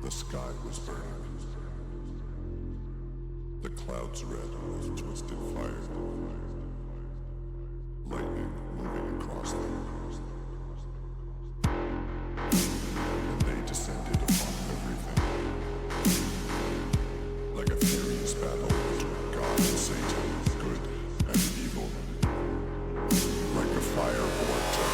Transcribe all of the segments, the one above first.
The sky was burning. The clouds red with twisted fire. Lightning moving across them. And they descended upon everything. Like a furious battle between God and Satan, good and evil. Like a fire vortex.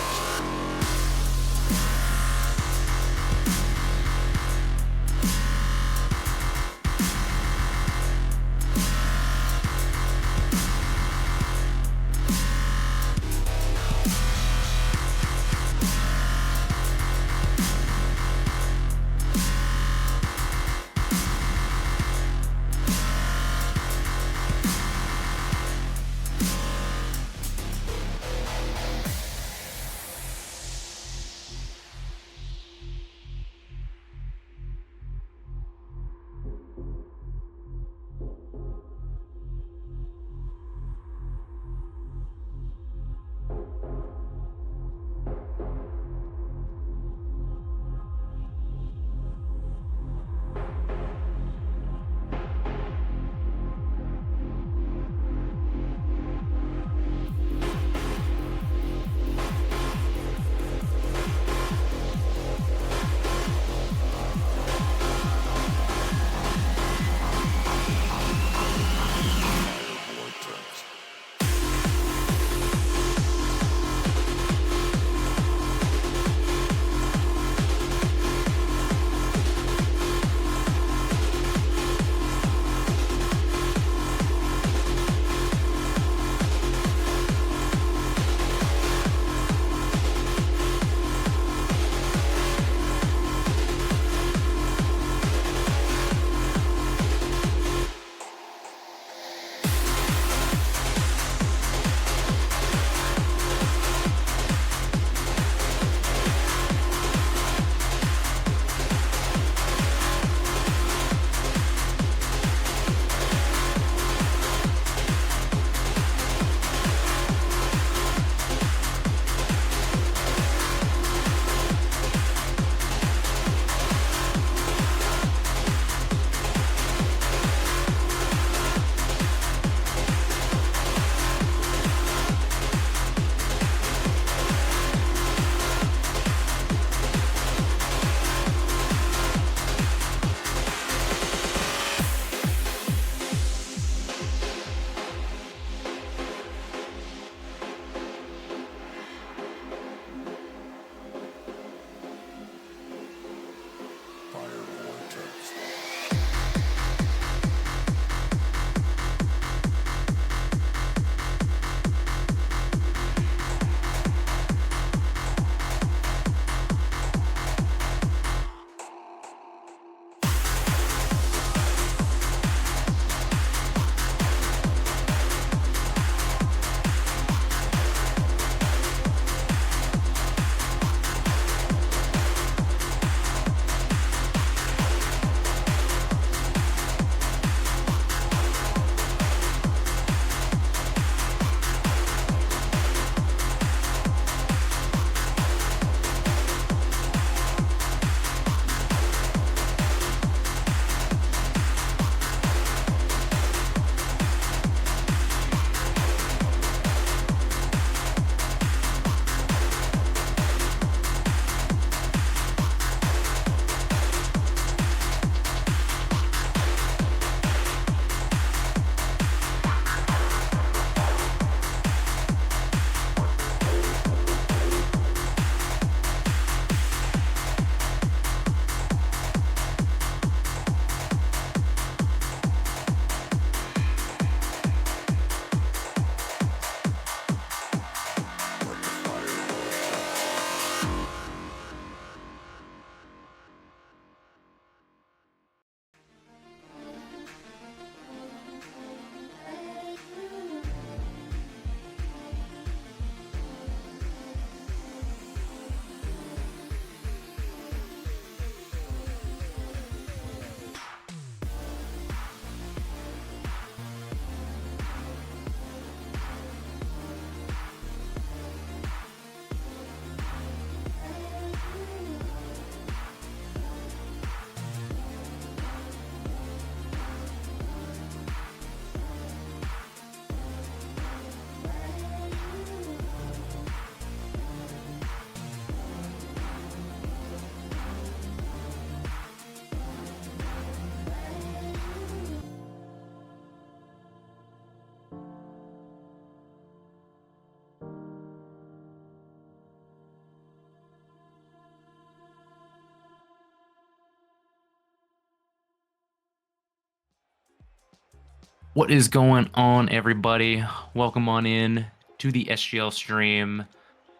What is going on, everybody? Welcome on in to the SGL stream.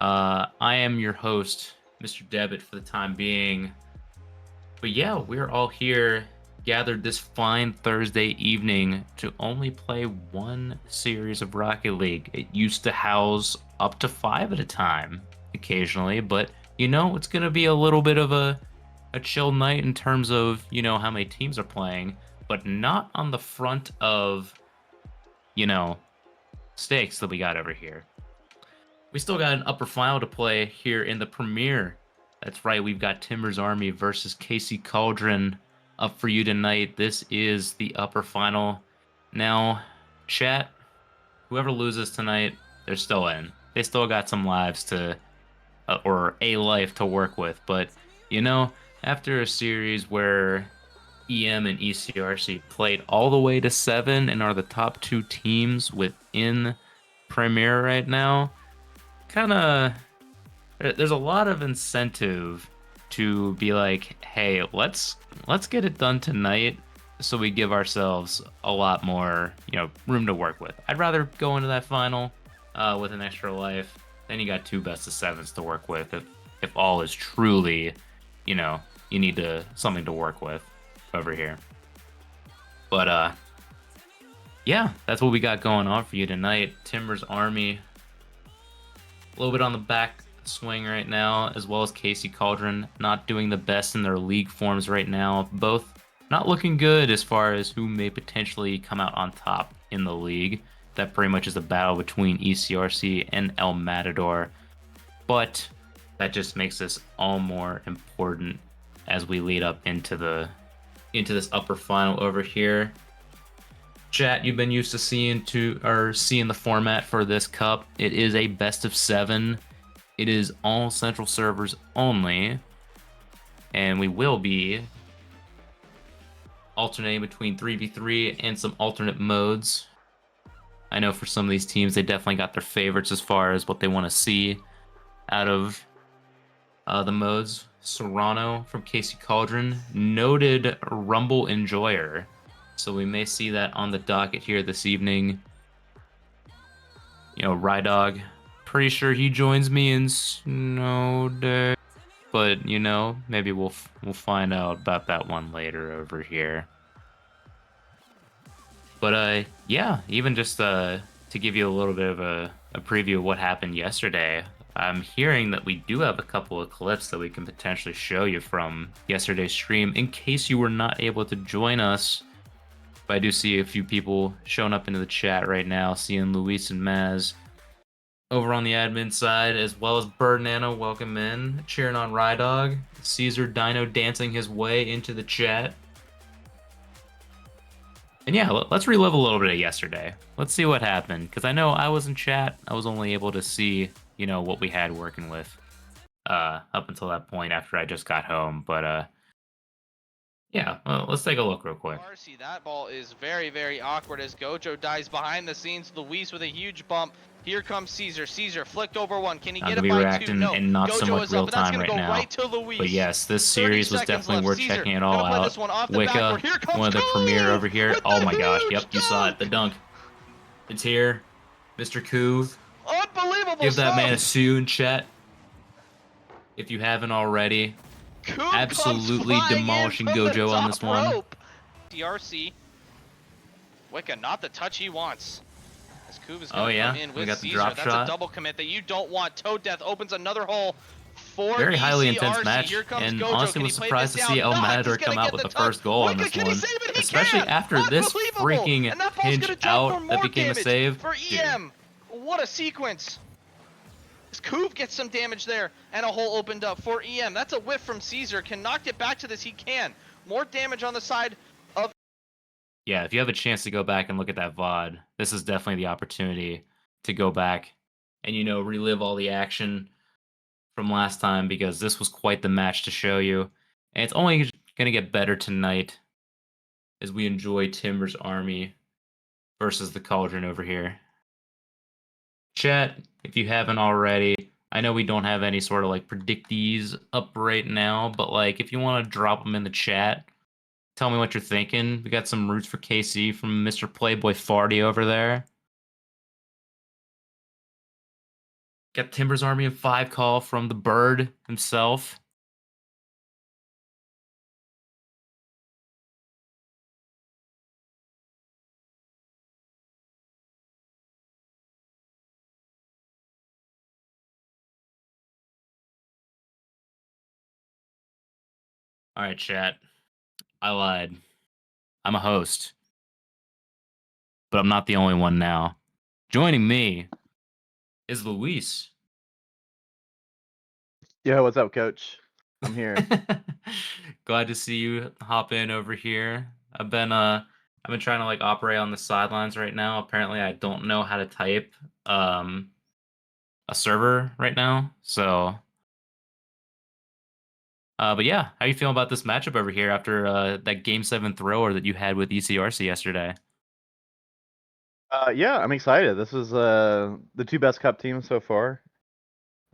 I am your host, Mr. Devitt, for the time being. But yeah, we're all here gathered this fine Thursday evening to only play one series of Rocket League. It used to house up to five at a time occasionally, but it's going to be a little bit of a chill night in terms of, how many teams are playing, but not on the front of, you know, stakes that we got over here. We still got an upper final to play here in the premiere. That's right, we've got Timber's Army versus KC Cauldron up for you tonight. This is the upper final. Now, chat, whoever loses tonight, they're still in. They still got some lives to, or a life to work with. But, you know, after a series where EM and ECRC played all the way to seven and are the top two teams within Premier right now, kind of there's a lot of incentive to be like, hey, let's get it done tonight so we give ourselves a lot more, room to work with. I'd rather go into that final with an extra life. Then you got two best of sevens to work with if all is truly, you know, you need to something to work with over here. But yeah, that's what we got going on for you tonight. Timber's Army, a little bit on the back swing right now, as well as KC Cauldron, not doing the best in their league forms right now. Both not looking good as far as who may potentially come out on top in the league. That pretty much is a battle between ECRC and El Matador. But that just makes this all more important as we lead up into this upper final over here. Chat, you've been used to seeing the format for this cup. It is a best of seven. It is all central servers only, and we will be alternating between 3v3 and some alternate modes. I know for some of these teams, they definitely got their favorites as far as what they want to see out of the modes. Serrano from KC Cauldron, noted Rumble enjoyer. So we may see that on the docket here this evening. Rydog, pretty sure he joins me in Snow Day, but maybe we'll find out about that one later over here. But yeah, even just to give you a little bit of a preview of what happened yesterday, I'm hearing that we do have a couple of clips that we can potentially show you from yesterday's stream in case you were not able to join us. But I do see a few people showing up into the chat right now, seeing Luis and Maz over on the admin side, as well as Bird Nano, welcome in, cheering on Rydog. Caesar Dino dancing his way into the chat. And yeah, let's relive a little bit of yesterday. Let's see what happened, because I know I was in chat. I was only able to see, what we had working with up until that point after I just got home. But yeah, well, let's take a look real quick. RC, that ball is very, very awkward as Gojo dies behind the scenes. Luis with a huge bump. Here comes Caesar. Caesar flicked over one. Can he get it by two? No. And not Gojo so much is real up, and that's time going to right go now. right to Luis. But yes, this series was definitely worth Caesar checking it all play out. this one off the Wicca, backward. Here comes one of the Cove premier over here. Oh my gosh, yep, dunk. you saw it, the dunk. It's here, Mr. Cove. Unbelievable Give that stuff. man a sue in chat if you haven't already. Cove Absolutely demolishing Gojo on this one. DRC. Wicca, not the touch he wants. As Kuv is Oh going to yeah, come in we with got the Caesar. drop That's shot. a double commit that you don't want. Toad Death opens another hole for Very highly intense ECRC. match, Here comes and Gojo. honestly Can was he play surprised to this see down? El No, Matador he's gonna come out get with the the touch. first goal on Wicca, this can he one, save it? He especially can. after this Unbelievable. freaking And that ball's pinch gonna jump for out more that became a damage save. for EM. Dude. What a sequence. Kuv gets some damage there, and a hole opened up for EM. That's a whiff from Caesar. Cannot get back to this. He can. More damage on the side of... Yeah, if you have a chance to go back and look at that VOD, this is definitely the opportunity to go back and, relive all the action from last time, because this was quite the match to show you. And it's only going to get better tonight as we enjoy Timber's Army versus the Cauldron over here. Chat, if you haven't already, I know we don't have any sort of like predictees up right now, but like if you want to drop them in the chat, Tell me what you're thinking. We got some roots for KC from Mr. Playboy Farty over there. Got Timbers Army in 5 call from the Bird himself. All right, chat. I lied. I'm a host, but I'm not the only one now. Joining me is Luis. Yo, what's up, coach? I'm here. Glad to see you hop in over here. I've been trying to like operate on the sidelines right now. Apparently I don't know how to type a server right now. So but yeah, how you feeling about this matchup over here after that game 7 thrower that you had with ECRC yesterday? Yeah, I'm excited. This is the two best cup teams so far.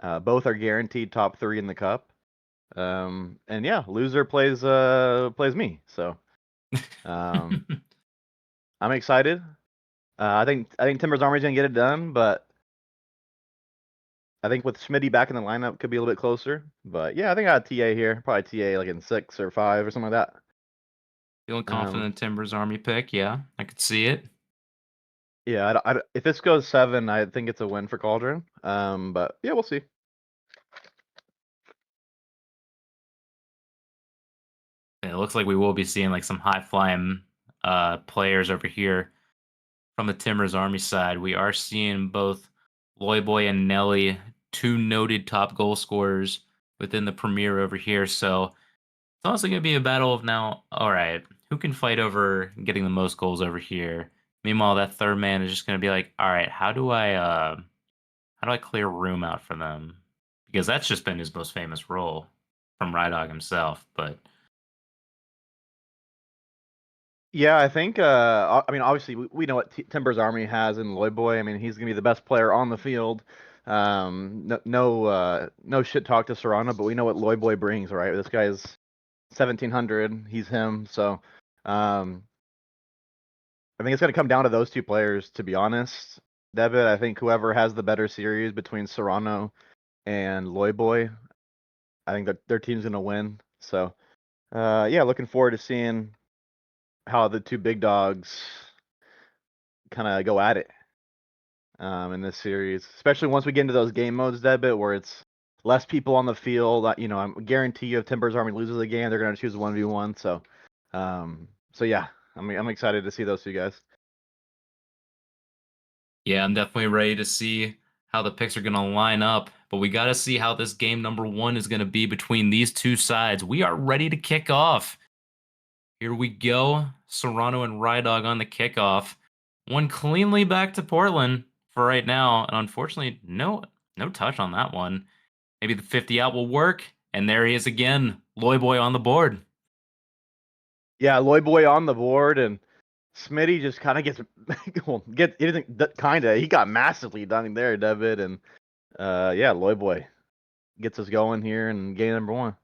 Both are guaranteed top 3 in the cup. And yeah, loser plays me. So um, I'm excited. I think Timbers Army's gonna get it done, but I think with Schmitty back in the lineup could be a little bit closer. But yeah, I think I got TA here, probably TA like in 6 or 5 or something like that. Feeling confident in Timbers Army pick? Yeah, I could see it. Yeah, if this goes 7, I think it's a win for Cauldron. But yeah, we'll see. It looks like we will be seeing like some high flying players over here from the Timbers Army side. We are seeing both Loyboy and Nelly, 2 noted top goal scorers within the Premier over here. So it's honestly going to be a battle of now, all right, who can fight over getting the most goals over here? Meanwhile, that third man is just going to be like, all right, how do I clear room out for them? Because that's just been his most famous role from Rydog himself. But Yeah, I think. I mean, obviously, we know what Timbers Army has in Loyboy. I mean, he's gonna be the best player on the field. No shit talk to Serrano, but we know what Loyboy brings, right? This guy is 1700. He's him. So, um, I think it's gonna come down to those two players, to be honest. Devitt, I think whoever has the better series between Serrano and Loyboy, I think that their team's gonna win. So, yeah, looking forward to seeing how the two big dogs kind of go at it in this series, especially once we get into those game modes, Debit, where it's less people on the field. You know, I guarantee you if Timbers Army loses the game, they're going to choose 1v1. So, so yeah, I'm excited to see those two guys. yeah, I'm definitely ready to see how the picks are going to line up. But we got to see how this game number 1 is going to be between these two sides. We are ready to kick off. Here we go. Serrano and Rydog on the kickoff. One cleanly back to Portland for right now. And unfortunately, no touch on that one. Maybe the 50 out will work. And there he is again. Loyboy on the board. Yeah, Loyboy on the board, and Smitty just kind of gets he got massively done there, David, and yeah, Loyboy gets us going here in game number 1.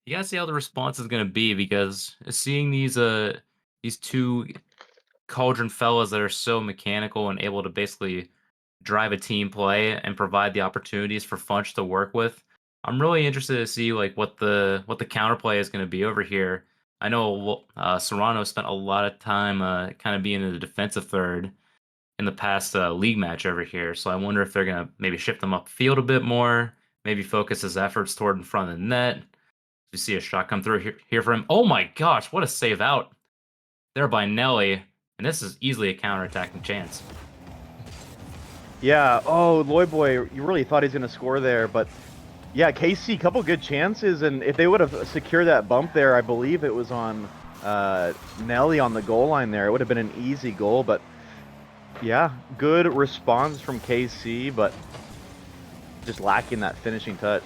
You gotta see how the response is gonna be, because seeing these two Cauldron fellas that are so mechanical and able to basically drive a team play and provide the opportunities for Funch to work with, I'm really interested to see like what the counterplay is going to be over here. I know Serrano spent a lot of time kind of being in the defensive third in the past league match over here, so I wonder if they're going to maybe shift them upfield a bit more, maybe focus his efforts toward in front of the net. You see a shot come through here for him. Oh my gosh, what a save out there by Nelly, and this is easily a counterattacking chance. Yeah, oh, Loyboy, you really thought he's going to score there, but yeah, KC, couple good chances, and if they would have secured that bump there, I believe it was on Nelly on the goal line there, it would have been an easy goal, but yeah, good response from KC, but just lacking that finishing touch.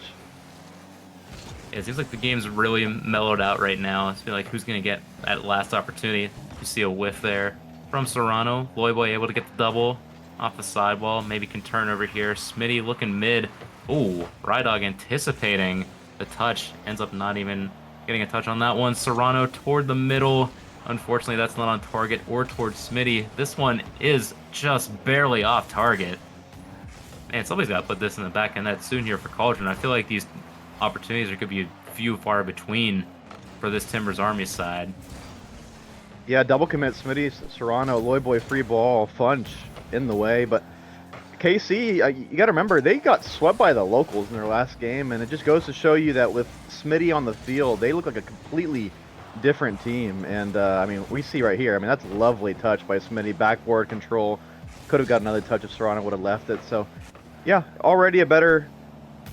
Yeah, it seems like the game's really mellowed out right now. It's like who's going to get that last opportunity. You see a whiff there from Serrano. Loyboy able to get the double off the sidewall. Maybe can turn over here. Smitty looking mid. Ooh, Rydog anticipating the touch. Ends up not even getting a touch on that one. Serrano toward the middle. Unfortunately, that's not on target or towards Smitty. This one is just barely off target. Man, somebody's got to put this in the back end net soon here for Cauldron. I feel like these opportunities are going to be few far between for this Timbers Army side. Yeah, double commit Smitty, Serrano, Loyboy free ball, Funch in the way, but KC, you got to remember, they got swept by the locals in their last game, and it just goes to show you that with Smitty on the field, they look like a completely different team. And I mean, we see right here, I mean, that's a lovely touch by Smitty, backboard control, could have got another touch if Serrano would have left it. So yeah, already a better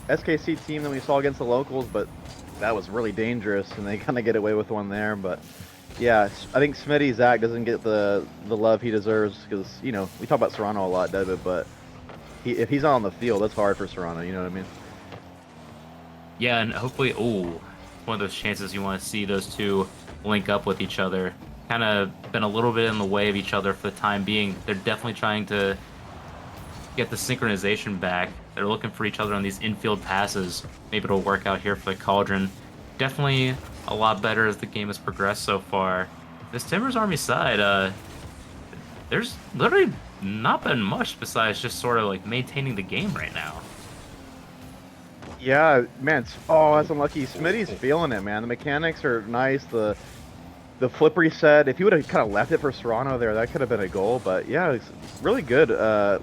SKC team than we saw against the locals, but that was really dangerous, and they kind of get away with one there. But yeah, I think Smitty Zach doesn't get the love he deserves because, you know, we talk about Serrano a lot, David, but if he's not on the field, that's hard for Serrano, you know what I mean? Yeah, and hopefully, one of those chances you want to see those two link up with each other. Kind of been a little bit in the way of each other for the time being. They're definitely trying to get the synchronization back. They're looking for each other on these infield passes. Maybe it'll work out here for the Cauldron. Definitely a lot better as the game has progressed so far. This Timbers Army side, there's literally not been much besides just sort of like maintaining the game right now. Yeah, man, that's unlucky. Smitty's feeling it, man. The mechanics are nice. The flip reset, if he would have kind of left it for Serrano there, that could have been a goal. But yeah, it's really good.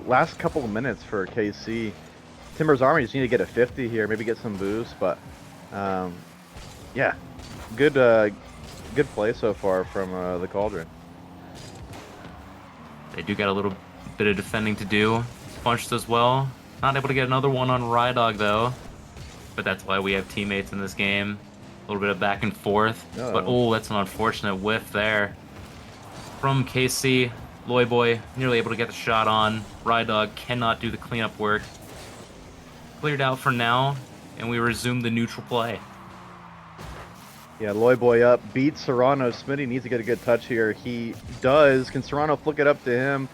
Last couple of minutes for KC. Timbers Army just need to get a 50 here, maybe get some boost. But yeah, good play so far from the Cauldron. They do got a little bit of defending to do. Punched as well. Not able to get another one on Rydog though. But that's why we have teammates in this game. A little bit of back and forth. Uh-oh. But that's an unfortunate whiff there. From KC, Loyboy nearly able to get the shot on. Rydog cannot do the cleanup work. Cleared out for now, and we resume the neutral play. Yeah, Loyboy up, beats Serrano. Smitty needs to get a good touch here. He does. Can Serrano flick it up to him?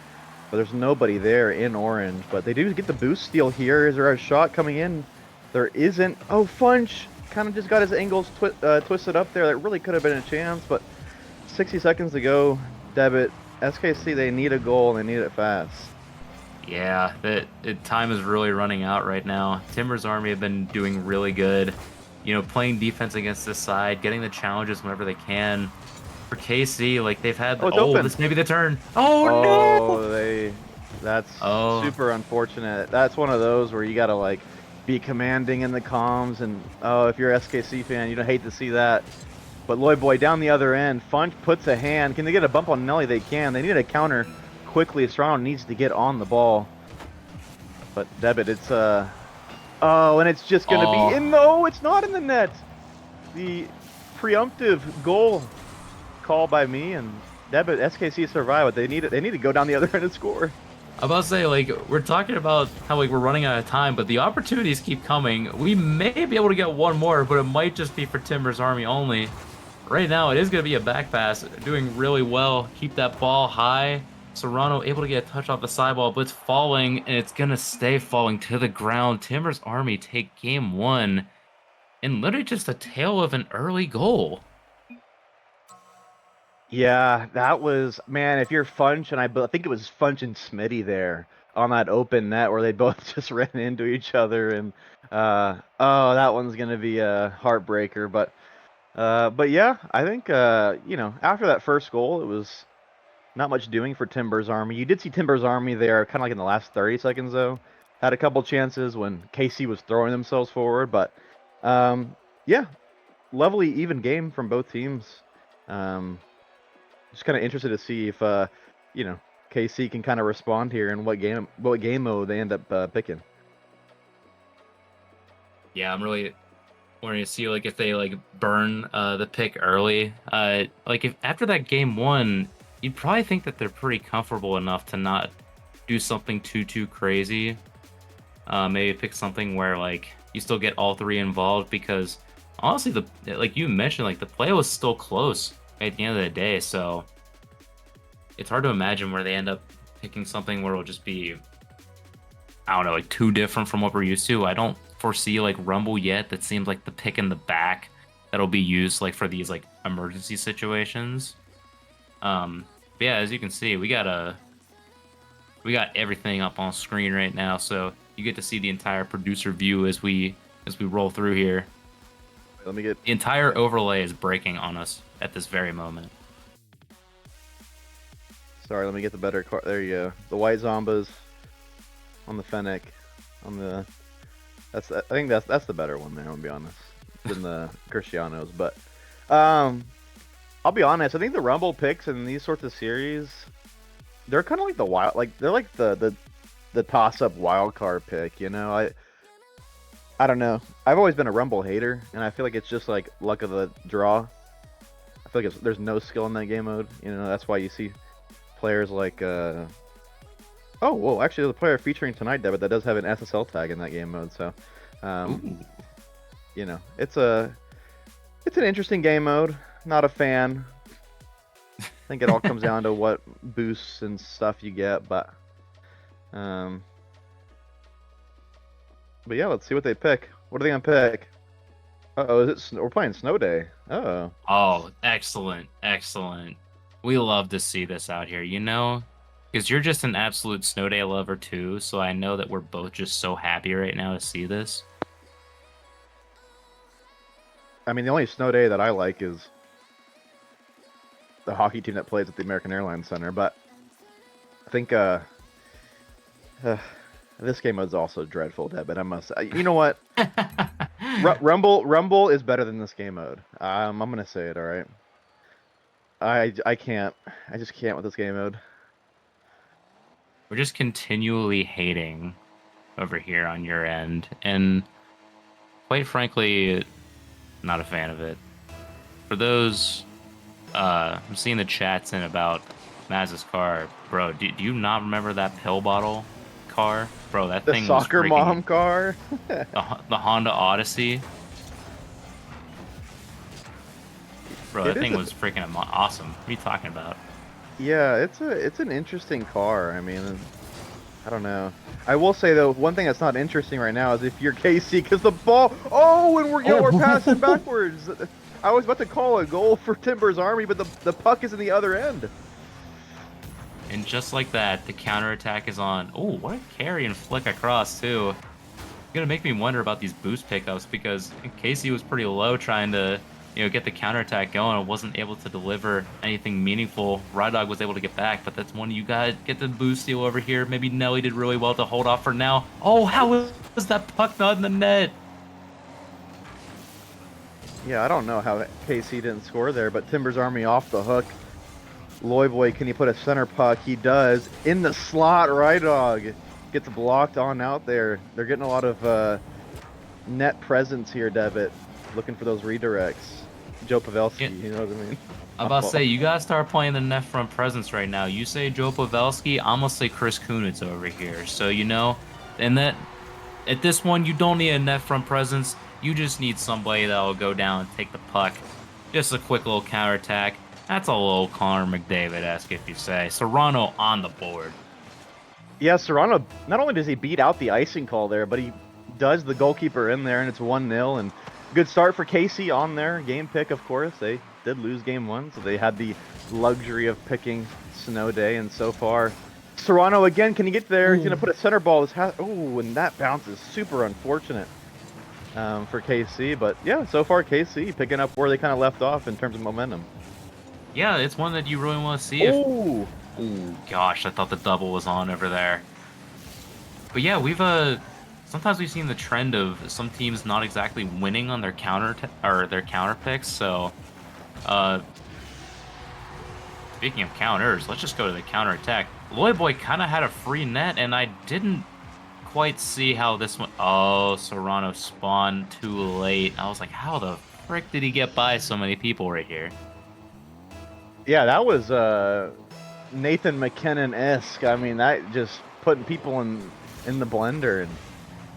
But there's nobody there in orange. But they do get the boost steal here. Is there a shot coming in? There isn't. Oh, Funch kind of just got his angles twisted up there. That really could have been a chance, but 60 seconds to go. Debit. SKC, they need a goal, and they need it fast. Yeah, time is really running out right now. Timbers Army have been doing really good. You know, playing defense against this side, getting the challenges whenever they can. For KC, like they've had. This may be the turn. That's super unfortunate. That's one of those where you gotta like be commanding in the comms, and if you're an SKC fan, you don't hate to see that. But Loyboy down the other end, Funch puts a hand. Can they get a bump on Nelly? They can. They need a counter quickly. Serrano needs to get on the ball. But Debit, it's and it's just gonna be in. No, it's not in the net. The preemptive goal call by me, and Debit, SKC survive, but they need to go down the other end and score. I'm about to say, like, we're talking about how like we're running out of time, but the opportunities keep coming. We may be able to get one more, but it might just be for Timbers Army only. Right now, it is going to be a back pass. Doing really well. Keep that ball high. Serrano able to get a touch off the sideball, but it's falling, and it's going to stay falling to the ground. Timbers Army take game one, and literally just a tale of an early goal. Yeah, that was, man, if you're Funch, and I think it was Funch and Smitty there on that open net where they both just ran into each other, and that one's going to be a heartbreaker. But yeah, I think, after that first goal, it was not much doing for Timbers Army. You did see Timbers Army there kind of like in the last 30 seconds, though. Had a couple chances when KC was throwing themselves forward, but yeah, lovely even game from both teams. Just kind of interested to see if KC can kind of respond here and what game mode they end up picking. Yeah, I'm really wanting to see like if they like burn the pick early. Like if after that game one, you'd probably think that they're pretty comfortable enough to not do something too crazy. Maybe pick something where like you still get all three involved, because honestly, like you mentioned, like the play was still close at the end of the day, so it's hard to imagine where they end up picking something where it'll just be, I don't know, like too different from what we're used to. I don't foresee like Rumble yet. That seems like the pick in the back that'll be used like for these like emergency situations. But yeah, as you can see, we got everything up on screen right now, so you get to see the entire producer view as we roll through here. Let me get The entire overlay is breaking on us at this very moment. Sorry, let me get the better car. There you go. The white Zombas on the Fennec, on the. I think that's the better one there. I'll be honest, than the Cristianos. But, I'll be honest. I think the Rumble picks in these sorts of series, they're kind of like the wild, like they're like the toss-up wild card pick. You know, I don't know. I've always been a Rumble hater, and I feel like it's just like luck of the draw. I feel like there's no skill in that game mode. You know, that's why you see players like oh whoa, actually there's a player featuring tonight, Debit, that does have an SSL tag in that game mode, so you know, it's an interesting game mode. Not a fan. I think it all comes down to what boosts and stuff you get, but yeah, let's see what they pick. What are they gonna pick? Uh-oh, we're playing Snow Day. Oh. Oh, excellent, excellent. We love to see this out here, you know? Because you're just an absolute Snow Day lover too, so I know that we're both just so happy right now to see this. I mean, the only Snow Day that I like is the hockey team that plays at the American Airlines Center, but I think this game was also dreadful, Deb, I must. You know what? Rumble is better than this game mode. I'm gonna say it. All right. I can't. I just can't with this game mode. We're just continually hating over here on your end, and quite frankly, not a fan of it. For those, I'm seeing the chats in about Maz's car, bro. Do you not remember that pill bottle car, bro? That thing was soccer freaking, mom car. the Honda Odyssey, bro. That thing was freaking awesome. What are you talking about? Yeah, it's an interesting car. I mean, I don't know. I will say though, one thing that's not interesting right now is if you're KC, because the ball. Oh, and we're passing backwards. I was about to call a goal for Timber's Army, but the puck is in the other end. And just like that, the counterattack is on. Oh, what a carry and flick across too. It's gonna make me wonder about these boost pickups because Casey was pretty low trying to, get the counterattack going. and wasn't able to deliver anything meaningful. Rydog was able to get back, but that's one you guys get the boost steal over here. Maybe Nelly did really well to hold off for now. Oh, how was that puck not in the net? Yeah, I don't know how KC didn't score there, but Timber's Army off the hook. Loyboy, can he put a center puck? He does. In the slot, Rydog gets blocked on out there. They're getting a lot of net presence here, Devitt. Looking for those redirects. Joe Pavelski, you know what I mean? I'm about to say, you gotta start playing the net front presence right now. You say Joe Pavelski, I'm gonna say Chris Kunitz over here. So, and that at this one, you don't need a net front presence. You just need somebody that'll go down and take the puck. Just a quick little counterattack. That's a little Connor McDavid-esque, if you say. Serrano on the board. Yeah, Serrano, not only does he beat out the icing call there, but he does the goalkeeper in there, and it's 1-0, and good start for Casey on their game pick, of course. They did lose game one, so they had the luxury of picking Snow Day, and so far, Serrano again, can he get there? Ooh. He's going to put a center ball. Oh, and that bounce is super unfortunate for KC, but yeah, so far KC picking up where they kind of left off in terms of momentum. Yeah, it's one that you really want to see. Ooh. Ooh, gosh, I thought the double was on over there. But yeah, sometimes we've seen the trend of some teams not exactly winning on their counter picks. So, speaking of counters, let's just go to the counter attack. Loyboy kind of had a free net, and I didn't quite see how this one. Oh, Serrano spawned too late. I was like, how the frick did he get by so many people right here? Yeah, that was Nathan McKinnon-esque. I mean, that just putting people in the blender. And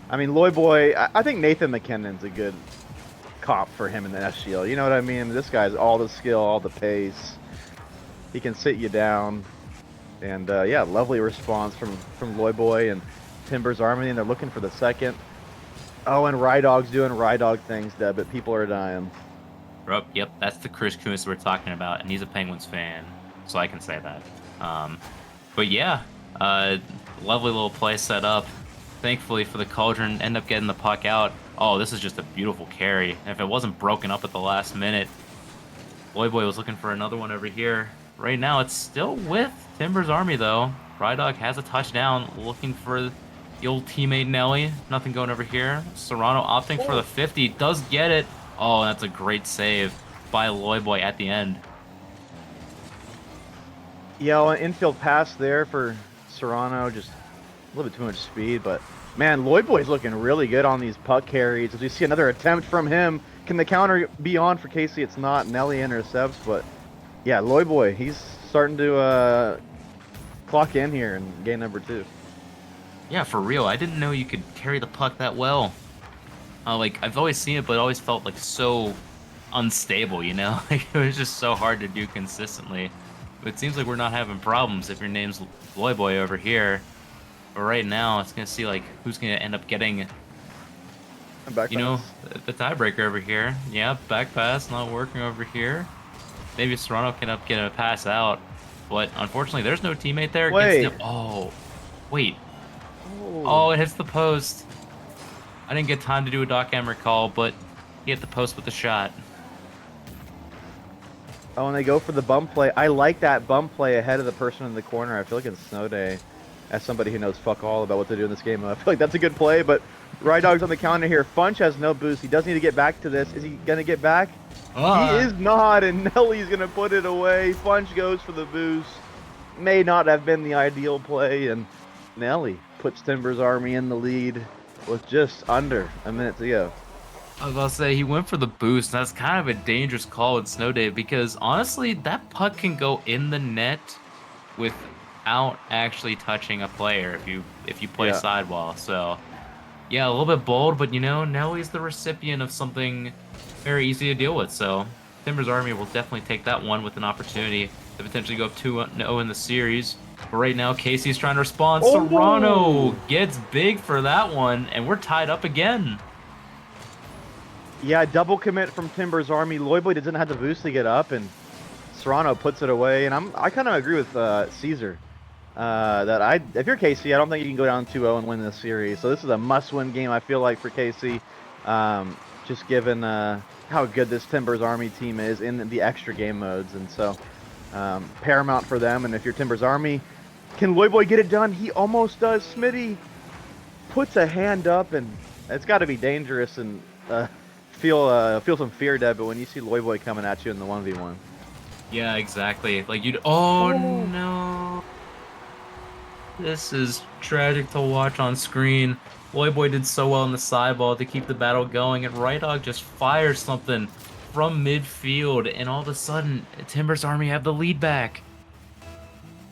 I mean, Loyboy, I think Nathan McKinnon's a good comp for him in the SGL. You know what I mean? This guy's all the skill, all the pace. He can sit you down. And yeah, lovely response from Loyboy and Timber's Army, and they're looking for the second. Oh, and Rydog's doing Rydog things, Deb, but people are dying. Yep, that's the Chris Kunis we're talking about, and he's a Penguins fan, so I can say that. But yeah, uh, lovely little play set up. Thankfully for the Cauldron, end up getting the puck out. Oh, this is just a beautiful carry. And if it wasn't broken up at the last minute, Boy was looking for another one over here. Right now, it's still with Timbers Army, though. Rydog has a touchdown, looking for the old teammate Nelly. Nothing going over here. Serrano opting for the 50, does get it. Oh, that's a great save by Loyboy at the end. Yeah, an infield pass there for Serrano, just a little bit too much speed, but man, Loyboy's looking really good on these puck carries. As we see another attempt from him, can the counter be on for Casey? It's not. Nelly intercepts, but yeah, Loyboy, he's starting to clock in here in game number 2. Yeah, for real. I didn't know you could carry the puck that well. Like, I've always seen it, but it always felt like so unstable, you know? Like, it was just so hard to do consistently. But it seems like we're not having problems if your name's Loyboy over here. But right now, it's going to see, like, who's going to end up getting, you know, the tiebreaker over here. Yeah, back pass not working over here. Maybe Serrano can up get a pass out. But unfortunately, there's no teammate there. Wait. Oh, wait. Oh, it hits the post. I didn't get time to do a Doc Emmer call, but he hit the post with the shot. Oh, and they go for the bump play. I like that bump play ahead of the person in the corner. I feel like it's Snow Day. As somebody who knows fuck all about what to do in this game, I feel like that's a good play, but Rydog's on the counter here. Funch has no boost. He does need to get back to this. Is he going to get back? He is not, and Nelly's going to put it away. Funch goes for the boost. May not have been the ideal play, and Nelly puts Timbers Army in the lead with just under a minute to go. I was about to say, he went for the boost, and that's kind of a dangerous call with Snow Day, because honestly, that puck can go in the net without actually touching a player if you play sidewall. So, yeah, a little bit bold, but you know, Nelly's the recipient of something very easy to deal with. So, Timbers Army will definitely take that one with an opportunity to potentially go up 2-0 in the series. But right now, Casey's trying to respond. Oh! Serrano gets big for that one, and we're tied up again. Yeah, double commit from Timbers Army. Loyboy doesn't have the boost to get up, and Serrano puts it away. And I kind of agree with Caesar that if you're Casey, I don't think you can go down 2-0 and win this series. So this is a must-win game, I feel like, for Casey, just given how good this Timbers Army team is in the extra game modes. And so paramount for them. And if you're Timbers Army, can Loyboy get it done? He almost does. Smitty puts a hand up, and it's got to be dangerous and feel some fear, Deb, but when you see Loyboy coming at you in the 1v1. Yeah, exactly. Like you'd. Oh no! This is tragic to watch on screen. Loyboy did so well in the sideball to keep the battle going, and Rydog just fires something from midfield, and all of a sudden, Timbers Army have the lead back.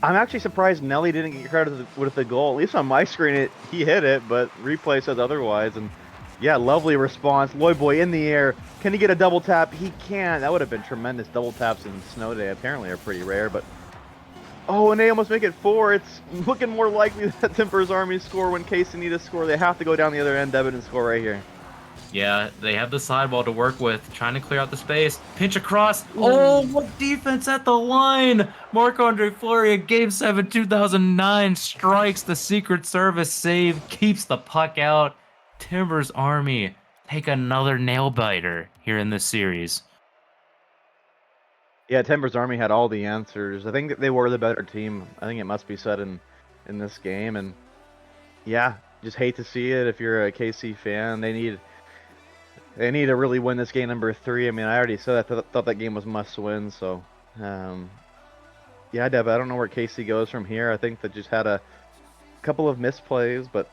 I'm actually surprised Nelly didn't get credit with the goal. At least on my screen, he hit it, but replay says otherwise. And yeah, lovely response. Loyboy in the air. Can he get a double tap? He can. That would have been tremendous. Double taps in Snow Day apparently are pretty rare, but oh, and they almost make it 4. It's looking more likely that Timbers Army score when Casey need to score. They have to go down the other end, Devin, and score right here. Yeah, they have the sideball to work with, trying to clear out the space. Pinch across. Oh, what defense at the line! Marc-Andre Fleury, Game 7, 2009, strikes the Secret Service save, keeps the puck out. Timbers Army take another nail-biter here in this series. Yeah, Timbers Army had all the answers. I think they were the better team. I think it must be said in this game. And yeah, just hate to see it if you're a KC fan. They need to really win this game number 3. I mean, I already said I thought that game was must win. So, yeah, Deb, I don't know where KC goes from here. I think they just had a couple of misplays, but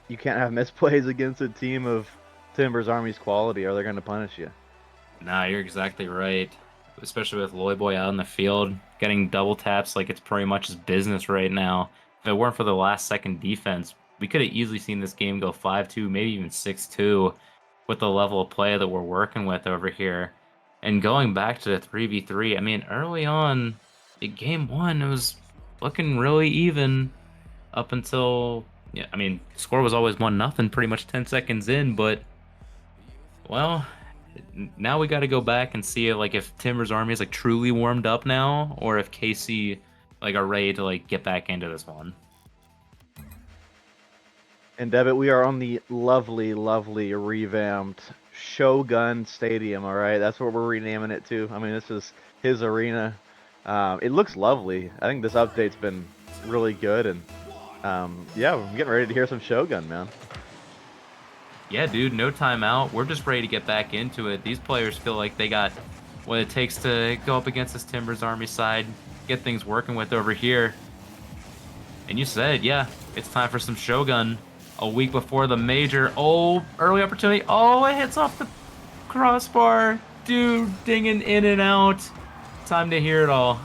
you can't have misplays against a team of Timbers Army's quality, or they're going to punish you. Nah, you're exactly right. Especially with Loyboy out in the field, getting double taps like it's pretty much his business right now. If it weren't for the last second defense, we could have easily seen this game go 5-2, maybe even 6-2 with the level of play that we're working with over here. And going back to the 3v3, I mean, early on in game 1, it was looking really even up until, yeah, I mean, score was always 1-0 pretty much 10 seconds in, but, well, now we got to go back and see like if Timber's army is like truly warmed up now, or if KC like are ready to like get back into this one. And Devitt, we are on the lovely, lovely revamped Shogun Stadium. All right, that's what we're renaming it to. I mean, this is his arena. It looks lovely. I think this update's been really good, and yeah, I'm getting ready to hear some Shogun, man. Yeah, dude, no timeout. We're just ready to get back into it. These players feel like they got what it takes to go up against this Timbers Army side, get things working with over here. And you said, yeah, it's time for some Shogun. A week before the major. Oh, early opportunity. Oh, it hits off the crossbar. Dude, dinging in and out. Time to hear it all.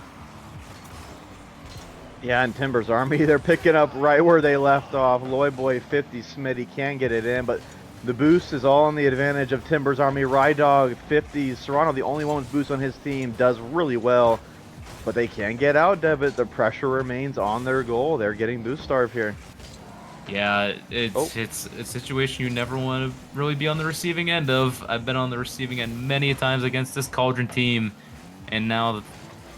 Yeah, and Timbers Army, they're picking up right where they left off. Loyboy 50, Smitty can get it in, but the boost is all on the advantage of Timbers Army. Rydog 50, Serrano, the only one with boost on his team, does really well. But they can get out, Devitt. The pressure remains on their goal. They're getting boost starved here. Yeah, it's a situation you never want to really be on the receiving end of. I've been on the receiving end many times against this Cauldron team, and now the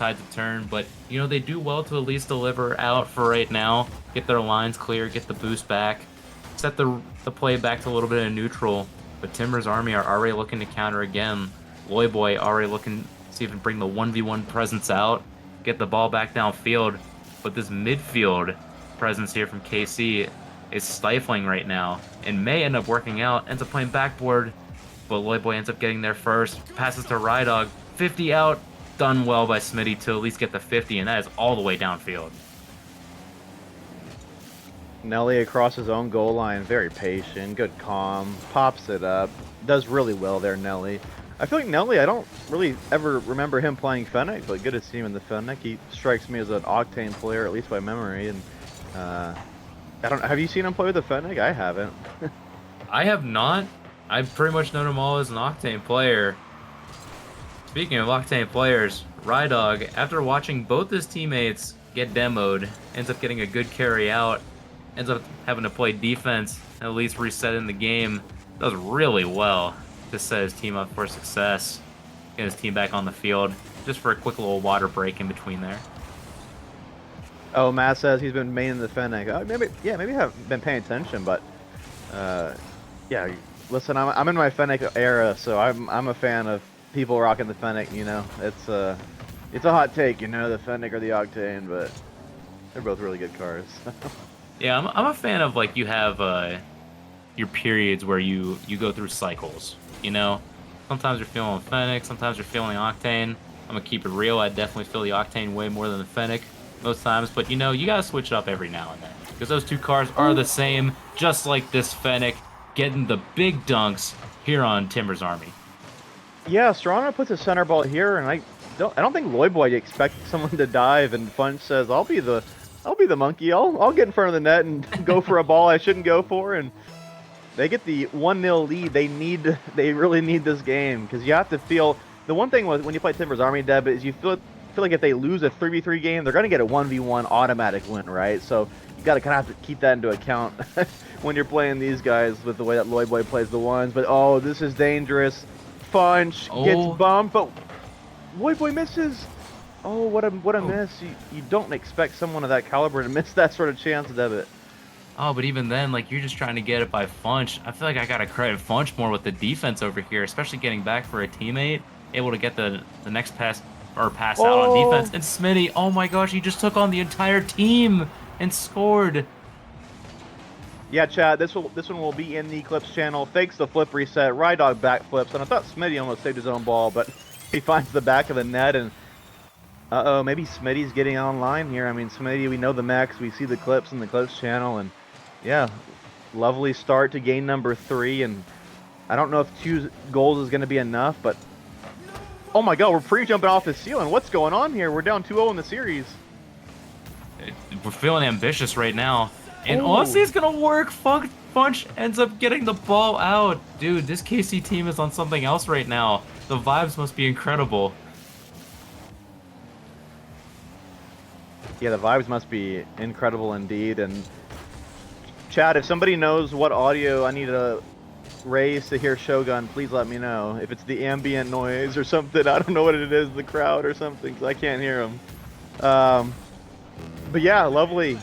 tides have turned. But, you know, they do well to at least deliver out for right now, get their lines clear, get the boost back, set the play back to a little bit of neutral. But Timbers Army are already looking to counter again. Loyboy already looking to see if he can bring the 1v1 presence out, get the ball back downfield. But this midfield presence here from KC is stifling right now, and may end up working out, ends up playing backboard, but Loyboy ends up getting there first, passes to Rydog, 50 out, done well by Smitty to at least get the 50, and that is all the way downfield. Nelly across his own goal line, very patient, good calm, pops it up, does really well there, Nelly. I feel like Nelly, I don't really ever remember him playing Fennec, but good to see him in the Fennec. He strikes me as an Octane player, at least by memory, and I don't. Have you seen him play with the Fennec? I haven't. I have not. I've pretty much known him all as an Octane player. Speaking of Octane players, Rydog, after watching both his teammates get demoed, ends up getting a good carry out, ends up having to play defense, at least resetting the game, does really well to set his team up for success, get his team back on the field, just for a quick little water break in between there. Oh, Matt says he's been maining the Fennec. Maybe I haven't been paying attention, but yeah. Listen, I'm in my Fennec era, so I'm a fan of people rocking the Fennec. You know, it's a hot take, you know, the Fennec or the Octane, but they're both really good cars. Yeah, I'm a fan of, like, you have your periods where you go through cycles, you know? Sometimes you're feeling Fennec, sometimes you're feeling Octane. I'm gonna keep it real, I definitely feel the Octane way more than the Fennec most times, but, you know, you gotta switch it up every now and then, because those two cars are the same, just like this Fennec getting the big dunks here on Timbers Army. Yeah, Serrano puts a center ball here, and I don't think Loyboy expects someone to dive, and Funch says, I'll be the monkey. I'll get in front of the net and go for a ball I shouldn't go for, and they get the 1-0 lead. They really need this game, because you have to feel, the one thing when you play Timbers Army, Deb, is you feel like if they lose a 3v3 game, they're going to get a 1v1 automatic win, right? So you got to kind of have to keep that into account when you're playing these guys with the way that Loyboy plays the ones. But oh, this is dangerous. Funch gets bumped, but Loyboy misses. Oh, what a miss. You don't expect someone of that caliber to miss that sort of chance, Devitt. Oh, but even then, like, you're just trying to get it by Funch. I feel like I gotta credit Funch more with the defense over here, especially getting back for a teammate, able to get the next pass out on defense. And Smitty, oh my gosh, he just took on the entire team and scored. Yeah, Chad, this one will be in the Clips channel. Fakes the flip reset, Rydog backflips, and I thought Smitty almost saved his own ball, but he finds the back of the net, and maybe Smitty's getting online here. I mean, Smitty, we know the max, we see the clips in the Clips channel, and yeah, lovely start to game number 3, and I don't know if 2 goals is going to be enough, but oh my god, we're pre-jumping off the ceiling. What's going on here? We're down 2-0 in the series. We're feeling ambitious right now. And honestly, it's going to work. Funch ends up getting the ball out. Dude, this KC team is on something else right now. The vibes must be incredible. Yeah, the vibes must be incredible indeed. And Chad, if somebody knows what audio I need to raised to hear Shogun, please let me know. If it's the ambient noise or something, I don't know what it is, the crowd or something, because I can't hear them. But yeah, lovely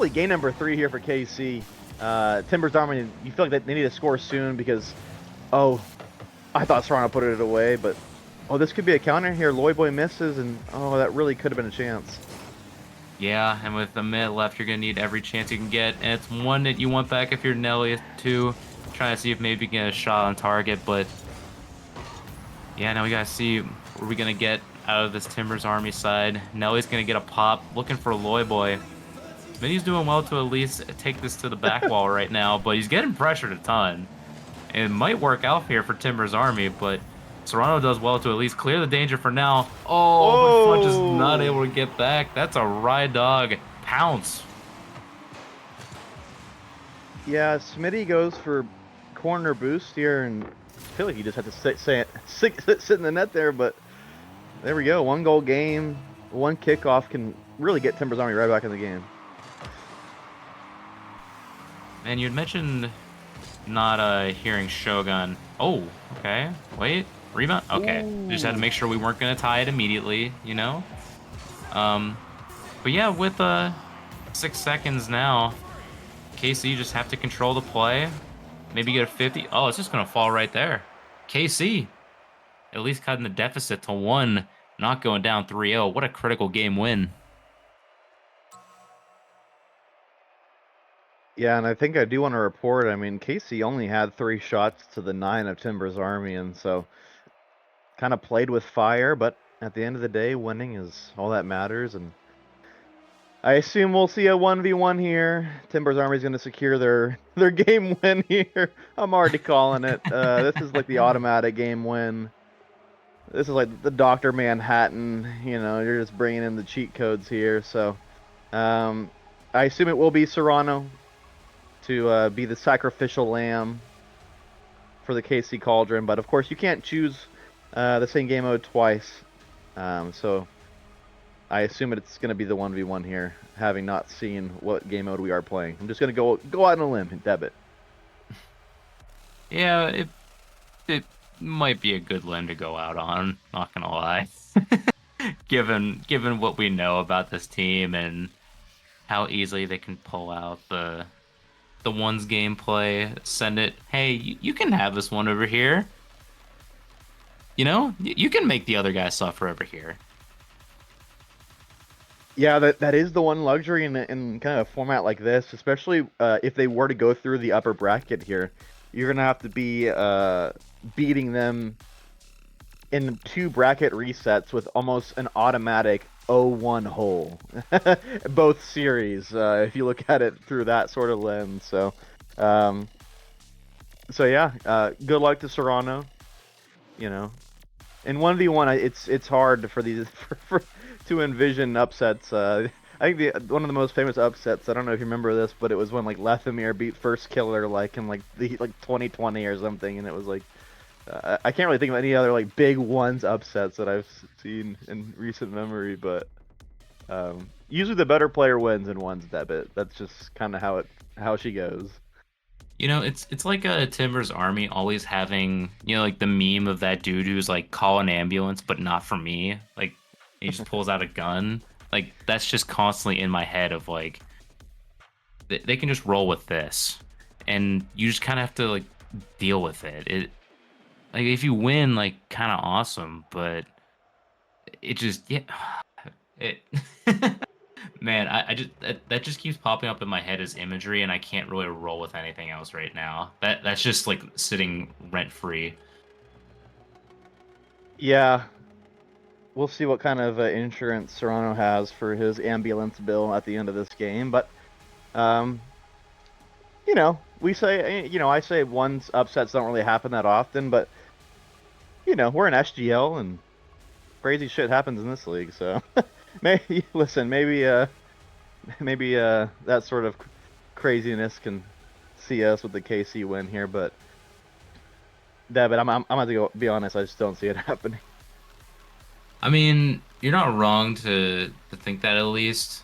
game number 3 here for KC. Timbers Army, you feel like they need to score soon because, oh, I thought Serrano put it away, but oh, this could be a counter here. Loyboy misses, and oh, that really could have been a chance. Yeah, and with a minute left, you're going to need every chance you can get. And it's one that you want back if you're Nelly, too. Trying to see if maybe you can get a shot on target, but yeah, now we got to see what we're going to get out of this Timbers Army side. Nelly's going to get a pop, looking for Loyboy. Smitty's doing well to at least take this to the back wall right now, but he's getting pressured a ton. It might work out here for Timbers Army, but Serrano does well to at least clear the danger for now. Oh, but Fudge is not able to get back. That's a Ride Dog pounce. Yeah, Smitty goes for corner boost here, and I feel like he just had to sit in the net there, but there we go. 1 goal game, 1 kickoff can really get Timbers Army right back in the game. And you'd mentioned not hearing Shogun. Oh, okay. Wait, rebound? Okay. Ooh. Just had to make sure we weren't going to tie it immediately, you know? But yeah, with 6 seconds now, KC just have to control the play. Maybe get a 50. Oh, it's just going to fall right there. KC, at least cutting the deficit to 1, not going down 3-0. What a critical game win. Yeah, and I think I do want to report, I mean, Casey only had 3 shots to the 9 of Timbers Army, and so kind of played with fire, but at the end of the day, winning is all that matters, and I assume we'll see a 1v1 here. Timbers Army's going to secure their game win here. I'm already calling it. This is like the automatic game win. This is like the Dr. Manhattan, you know, you're just bringing in the cheat codes here, so I assume it will be Serrano to be the sacrificial lamb for the KC Cauldron, but of course you can't choose the same game mode twice, so I assume it's going to be the 1v1 here, having not seen what game mode we are playing. I'm just going to go out on a limb and debit. Yeah, it might be a good limb to go out on, not gonna lie. given what we know about this team and how easily they can pull out the one's gameplay, send it, hey, you can have this one over here. You know, you can make the other guy suffer over here. Yeah, that is the one luxury in kind of a format like this, especially if they were to go through the upper bracket here. You're going to have to be beating them in 2 bracket resets with almost an automatic 0-1 hole. Both series, if you look at it through that sort of lens. So yeah, good luck to Serrano. You know, in 1v1, it's hard for these to envision upsets. I think one of the most famous upsets, I don't know if you remember this, but it was when like Lethamyr beat First Killer like in like 2020 or something, and it was like I can't really think of any other like big ones upsets that I've seen in recent memory, but usually the better player wins in ones debit. That's just kind of how she goes. You know, it's like a Timbers Army always having, you know, like the meme of that dude who's like, call an ambulance, but not for me. Like he just pulls out a gun. Like that's just constantly in my head of like they can just roll with this, and you just kind of have to like deal with it. It like if you win, like kind of awesome, but it just it man, I just that just keeps popping up in my head as imagery, and I can't really roll with anything else right now. That's just like sitting rent free. Yeah, we'll see what kind of insurance Serrano has for his ambulance bill at the end of this game, but you know, I say one's upsets don't really happen that often, but you know, we're in SGL and crazy shit happens in this league, so maybe that sort of craziness can see us with the KC win here, but David, I'm gonna to be honest, I just don't see it happening. I mean, you're not wrong to think that at least,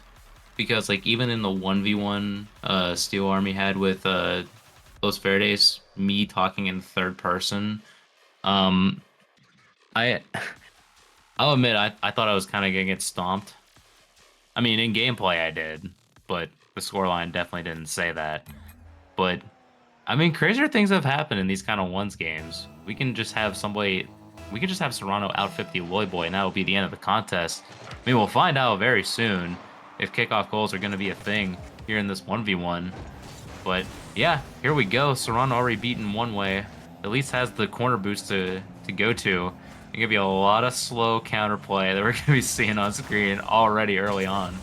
because like even in the 1v1 Steel Army had with Los Verdes, me talking in third person. Um, I I'll admit I thought I was kind of gonna get stomped. I mean, in gameplay I did, but the scoreline definitely didn't say that. But I mean, crazier things have happened in these kind of ones games. We can just have Serrano out 50 Loyboy, and that'll be the end of the contest. I mean, we'll find out very soon if kickoff goals are going to be a thing here in this 1v1. But yeah, here we go. Serrano already beaten one way. At least has the corner boost to go to. It's gonna be a lot of slow counterplay that we're gonna be seeing on screen already early on.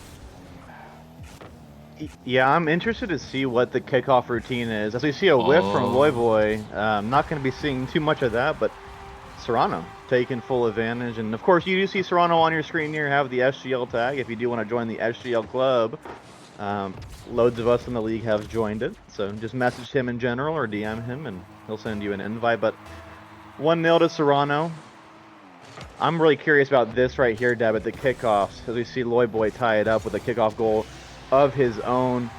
Yeah, I'm interested to see what the kickoff routine is. As we see a whiff from Oh. Loyboy, not going to be seeing too much of that, but Serrano taking full advantage. And of course, you do see Serrano on your screen here have the SGL tag if you do want to join the SGL club. Loads of us in the league have joined it, so just message him in general or DM him and he'll send you an invite. But 1-0 to Serrano. I'm really curious about this right here, Deb, at the kickoffs, as we see Loyboy tie it up with a kickoff goal of his own.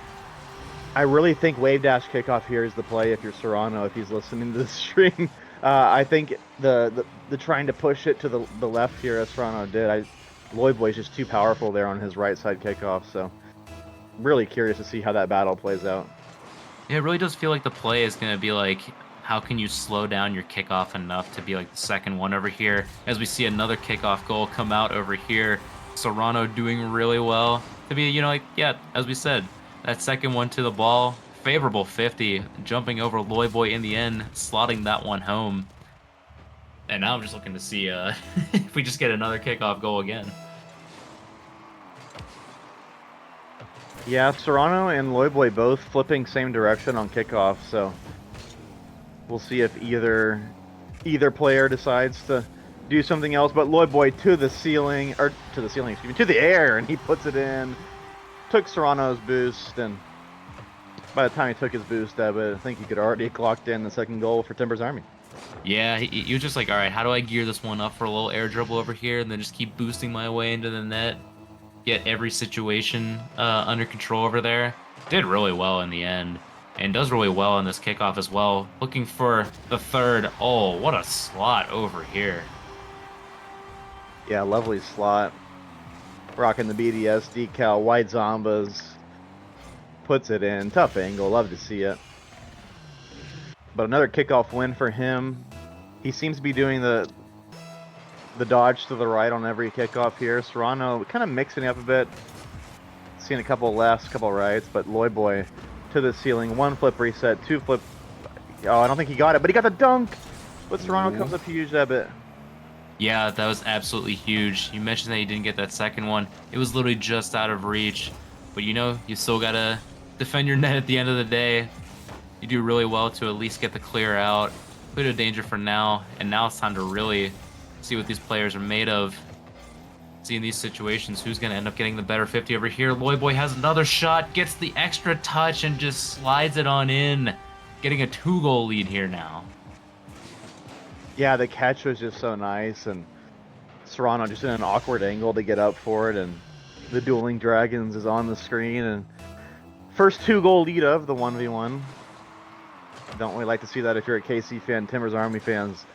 I really think wave dash kickoff here is the play if you're Serrano, if he's listening to this stream. I think the trying to push it to the left here as Serrano did. Loyboy's just too powerful there on his right side kickoff, so really curious to see how that battle plays out. Yeah, it really does feel like the play is going to be like, how can you slow down your kickoff enough to be like the second one over here? As we see another kickoff goal come out over here, Serrano doing really well to be, you know, like, yeah, as we said, that second one to the ball, favorable 50, jumping over Loyboy in the end, slotting that one home. And now I'm just looking to see if we just get another kickoff goal again. Yeah, Serrano and Loyboy both flipping same direction on kickoff, so we'll see if either player decides to do something else. But Loyboy to the ceiling, excuse me, to the air, and he puts it in. Took Serrano's boost, and by the time he took his boost, I think he could already clocked in the second goal for Timber's Army. Yeah, he was just like, all right, how do I gear this one up for a little air dribble over here, and then just keep boosting my way into the net, get every situation under control over there. Did really well in the end, and does really well in this kickoff as well. Looking for the third. Oh, what a slot over here. Yeah, lovely slot. Rocking the BDS decal, White Zombas. Puts it in. Tough angle. Love to see it. But another kickoff win for him. He seems to be doing the dodge to the right on every kickoff here. Serrano kind of mixing up a bit. Seeing a couple lefts, couple rights, but Loyboy to the ceiling. One flip reset, two flip. Oh, I don't think he got it, but he got the dunk. But Serrano comes up huge that bit. Yeah, that was absolutely huge. You mentioned that you didn't get that second one. It was literally just out of reach. But you know, you still gotta defend your net at the end of the day. You do really well to at least get the clear out. Clear to danger for now, and now it's time to really see what these players are made of. See in these situations who's gonna end up getting the better 50 over here. Loyboy has another shot, gets the extra touch, and just slides it on in. Getting a 2-goal lead here now. Yeah, the catch was just so nice, and Serrano just in an awkward angle to get up for it, and the Dueling Dragons is on the screen, and first 2-goal lead of the 1v1. Don't really like to see that if you're a KC fan. Timbers Army fans,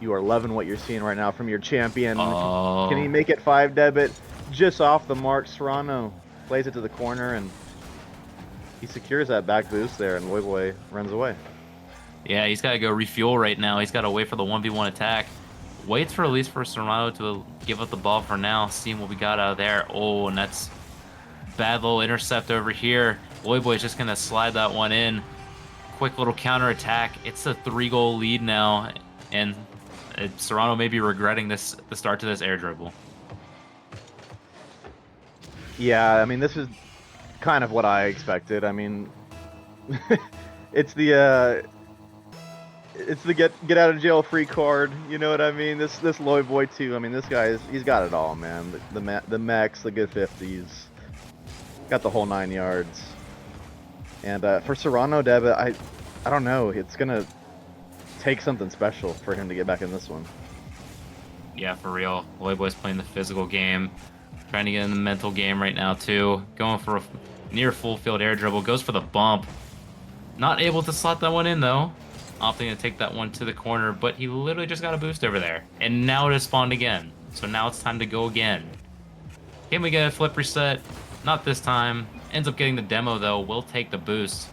you are loving what you're seeing right now from your champion. Oh. Can he make it 5 debit? Just off the mark, Serrano plays it to the corner, and he secures that back boost there, and Loyboy runs away. Yeah, he's got to go refuel right now. He's got to wait for the 1v1 attack. Waits for at least for Serrano to give up the ball for now, seeing what we got out of there. Oh, and that's bad little intercept over here. Loyboy's just going to slide that one in. Quick little counter attack. It's a 3-goal lead now, and Serrano may be regretting the start to this air dribble. Yeah, I mean, this is kind of what I expected. I mean, it's the get out of jail free card. You know what I mean? This Loyboy too. I mean, this guy he's got it all, man. The mechs, the good 50s, got the whole 9 yards. And for Serrano, Deb, I don't know. It's gonna take something special for him to get back in this one. Yeah, for real. Loyboy's playing the physical game, trying to get in the mental game right now too. Going for a near full field air dribble, goes for the bump. Not able to slot that one in, though. Opting to take that one to the corner, but he literally just got a boost over there. And now it has spawned again. So now it's time to go again. Can we get a flip reset? Not this time. Ends up getting the demo, though. Will take the boost.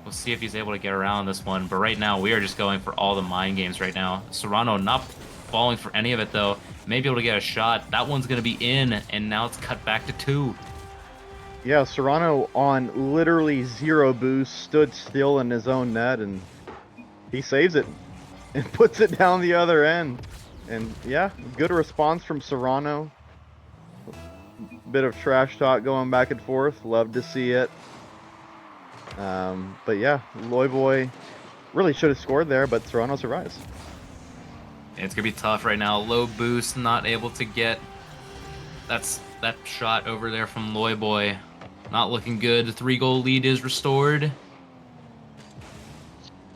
We'll see if he's able to get around this one. But right now, we are just going for all the mind games right now. Serrano not falling for any of it, though. May be able to get a shot. That one's going to be in, and now it's cut back to 2. Yeah, Serrano on literally 0 boost, stood still in his own net, and he saves it and puts it down the other end. And yeah, good response from Serrano. Bit of trash talk going back and forth. Love to see it. But yeah, Loyboy really should have scored there, but Serrano survives. It's going to be tough right now. Low boost, not able to get that shot over there from Loyboy. Not looking good. The 3-goal lead is restored. You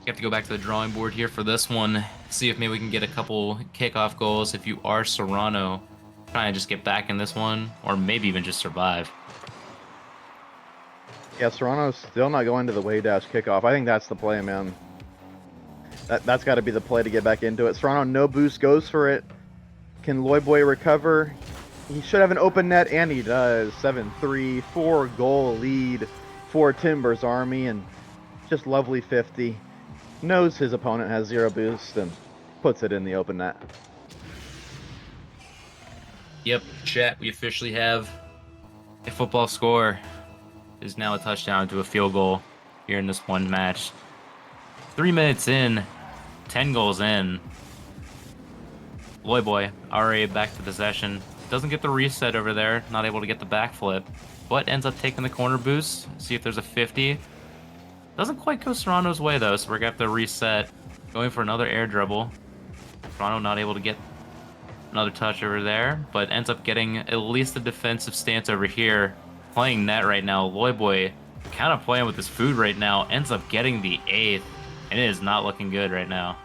have to go back to the drawing board here for this one. See if maybe we can get a couple kickoff goals if you are Serrano. Trying to just get back in this one, or maybe even just survive. Yeah, Serrano's still not going to the wave dash kickoff. I think that's the play, man. That's got to be the play to get back into it. Serrano, no boost, goes for it. Can Loyboy recover? He should have an open net, and he does. 7-3, 4-goal lead for Timbers Army, and just lovely 50. Knows his opponent has 0 boost and puts it in the open net. Yep, chat, we officially have a football score. It is now a touchdown to a field goal here in this one match. 3 minutes in, 10 goals in. Loyboy already back to possession. Doesn't get the reset over there, not able to get the backflip, but ends up taking the corner boost. See if there's a 50. Doesn't quite go Serrano's way, though, so we're going to have to reset. Going for another air dribble. Serrano not able to get another touch over there, but ends up getting at least a defensive stance over here. Playing net right now. Loyboy kind of playing with his food right now. Ends up getting the 8th, and it is not looking good right now.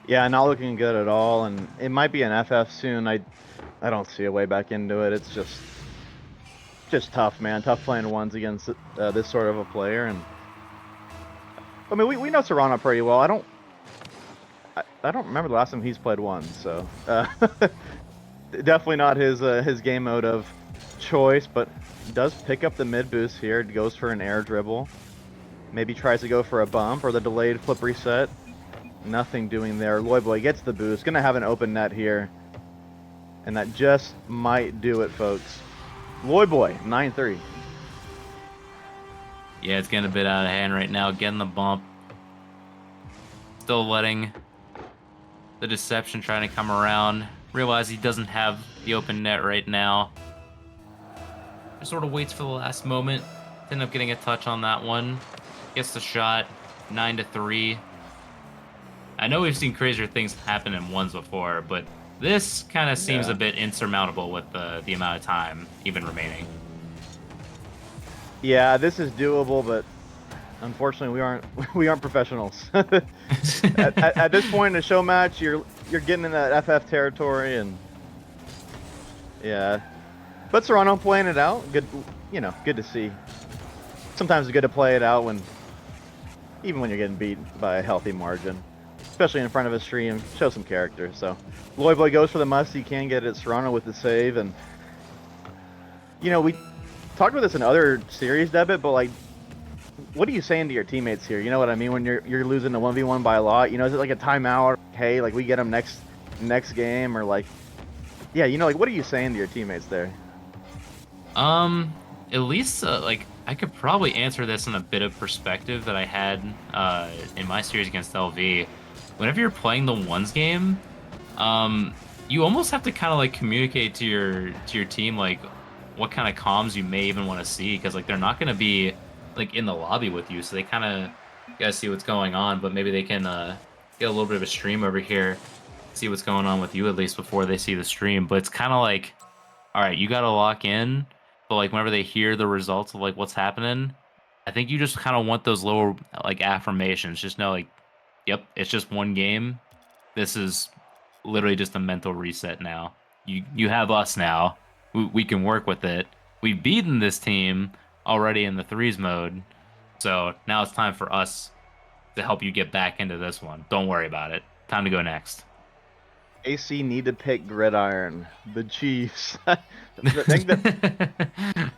Yeah, not looking good at all, and it might be an FF soon. I don't see a way back into it. It's just tough, man. Tough playing ones against this sort of a player, and I mean we know Serrano pretty well. I don't remember the last time he's played one, so definitely not his game mode of choice, but does pick up the mid boost here. Goes for an air dribble, maybe tries to go for a bump or the delayed flip reset. Nothing doing there. Loyboy gets the boost. Gonna have an open net here, and that just might do it, folks. Loyboy 9-3. Yeah, it's getting a bit out of hand right now. Getting the bump. Still letting the deception trying to come around. Realize he doesn't have the open net right now. Just sort of waits for the last moment. End up getting a touch on that one. Gets the shot. 9-3. I know we've seen crazier things happen in ones before, but this kind of seems a bit insurmountable with the amount of time even remaining. Yeah, this is doable, but unfortunately we aren't professionals. at this point in the show match, you're getting in that FF territory, and yeah. But Serrano playing it out, good, good to see. Sometimes it's good to play it out even when you're getting beat by a healthy margin. Especially in front of a stream, show some character. So, Loyboy goes for the must. He can get it. Serrano with the save, and we talked about this in other series, Debit. But like, what are you saying to your teammates here? You know what I mean when you're losing a 1v1 by a lot. Is it like a timeout? Hey, like we get them next game, or like, yeah, like what are you saying to your teammates there? At least like I could probably answer this in a bit of perspective that I had in my series against LV. Whenever you're playing the ones game, you almost have to kind of like communicate to your team like what kind of comms you may even want to see, because like they're not going to be like in the lobby with you, so they kind of gotta see what's going on. But maybe they can get a little bit of a stream over here, see what's going on with you at least before they see the stream. But it's kind of like, all right, you got to lock in, but like whenever they hear the results of like what's happening, I think you just kind of want those lower like affirmations. Just know like, yep, it's just one game. This is literally just a mental reset now. You have us now. We can work with it. We've beaten this team already in the threes mode. So now it's time for us to help you get back into this one. Don't worry about it. Time to go next. AC need to pick Gridiron. The Chiefs. I think that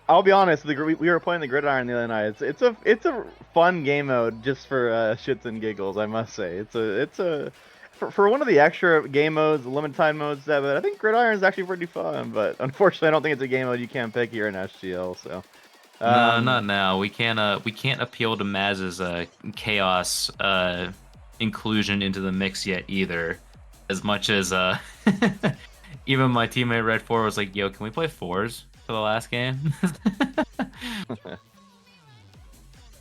I'll be honest. We were playing the Gridiron the other night. It's a fun game mode just for shits and giggles. I must say for one of the extra game modes, the limited time modes. That I think Gridiron is actually pretty fun. But unfortunately, I don't think it's a game mode you can pick here in SGL. So. No, not now. We can't appeal to Maz's chaos inclusion into the mix yet either. As much as even my teammate Red 4 was like, "Yo, can we play fours for the last game?"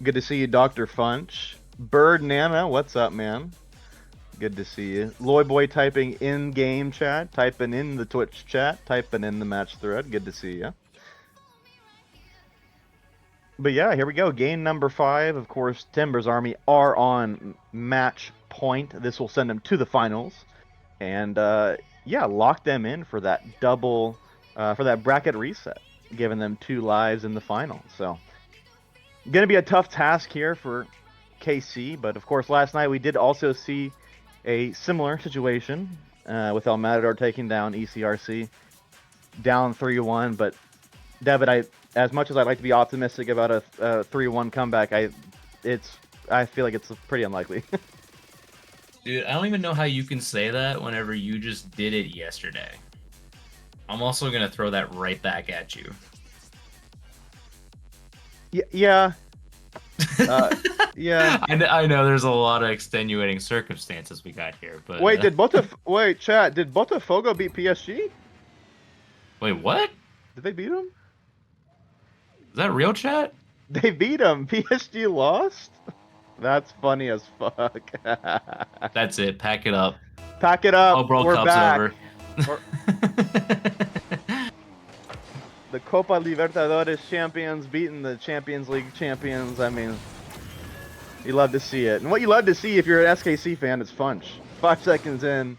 Good to see you, Dr. Funch. Bird Nana, what's up, man? Good to see you. Loy Boy typing in game chat, typing in the Twitch chat, typing in the match thread. Good to see you. But yeah, here we go. Game number 5. Of course, Timber's Army are on match point. This will send them to the finals. And yeah, lock them in for that double, for that bracket reset, giving them 2 lives in the final. So, going to be a tough task here for KC. But of course, last night we did also see a similar situation with El Matador taking down ECRC, down 3-1. But David, as much as I'd like to be optimistic about a 3-1 comeback, I feel like it's pretty unlikely. Dude, I don't even know how you can say that whenever you just did it yesterday. I'm also gonna throw that right back at you. Yeah. Yeah. I know there's a lot of extenuating circumstances we got here, but Wait, chat, did Botafogo beat PSG? wait, what? Did they beat them? Is that real, chat? They beat them. PSG lost? That's funny as fuck. That's it. Pack it up. Pack it up. Oh, World We're Cup's back. over. The Copa Libertadores champions beating the Champions League champions. I mean, you love to see it. And what you love to see if you're an SKC fan is Funch. 5 seconds in.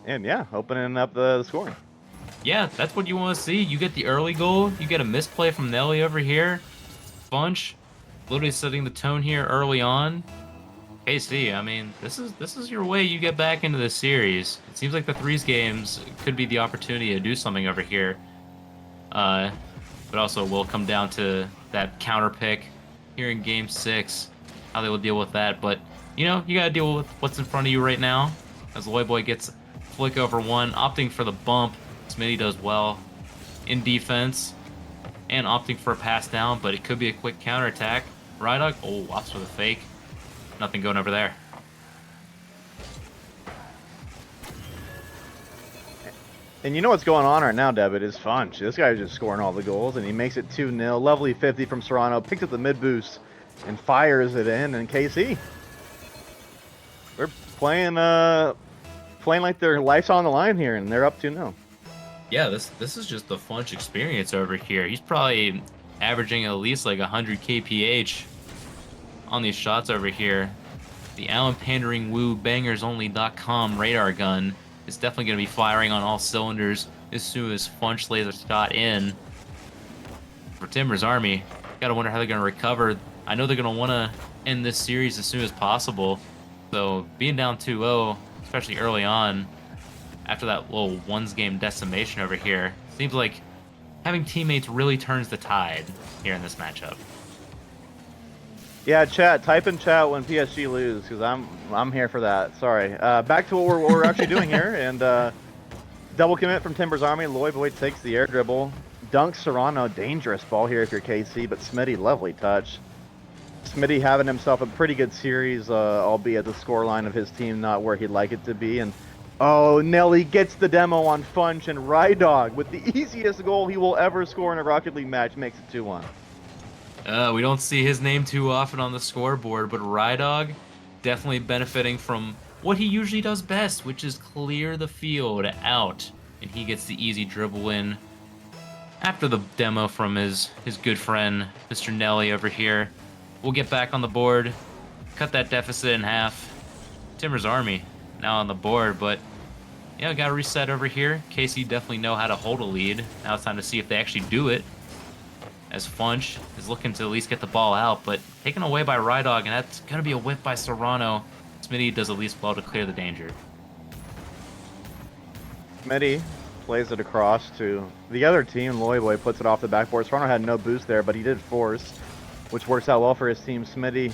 And yeah, opening up the scoring. Yeah, that's what you want to see. You get the early goal. You get a misplay from Nelly over here. Funch literally setting the tone here early on. KC, I mean, this is your way you get back into the series. It seems like the threes games could be the opportunity to do something over here. But also will come down to that counter pick here in game 6, how they will deal with that. But, you know, you got to deal with what's in front of you right now. As Loy Boy gets flick over 1, opting for the bump. Smitty does well in defense and opting for a pass down, but it could be a quick counterattack. Rydog, oh, opts for the fake. Nothing going over there. And you know what's going on right now, Devitt, is Funch. This guy's just scoring all the goals, and he makes it 2-0. Lovely 50 from Serrano, picks up the mid boost, and fires it in. And KC, they're playing like their life's on the line here, and they're up 2-0. Yeah, this is just the Funch experience over here. He's probably averaging at least like 100 kph on these shots over here. The Alan Pandering Woo bangersonly.com radar gun is definitely going to be firing on all cylinders as soon as Funch lays a shot in. For Timber's Army, gotta wonder how they're going to recover. I know they're going to want to end this series as soon as possible. So being down 2-0, especially early on, after that little ones-game decimation over here, seems like having teammates really turns the tide here in this matchup. Yeah, chat. Type in chat when PSG lose, because I'm here for that. Sorry. Back to what we're actually doing here, and double commit from Timber's Army. Loy Boy takes the air dribble, dunks Serrano. Dangerous ball here if you're KC, but Smitty, lovely touch. Smitty having himself a pretty good series, albeit the scoreline of his team not where he'd like it to be. And oh, Nelly gets the demo on Funch, and Rydog with the easiest goal he will ever score in a Rocket League match makes it 2-1. We don't see his name too often on the scoreboard, but Rydog definitely benefiting from what he usually does best, which is clear the field out. And he gets the easy dribble win after the demo from his good friend, Mr. Nelly over here. We'll get back on the board, cut that deficit in half. Timber's Army now on the board, but yeah, got to reset over here. KC definitely know how to hold a lead. Now it's time to see if they actually do it. as Funch is looking to at least get the ball out, but taken away by Rydog, and that's going to be a whiff by Serrano. Smitty does at least well to clear the danger. Smitty plays it across to the other team. Loyboy puts it off the backboard. Serrano had no boost there, but he did force, which works out well for his team. Smitty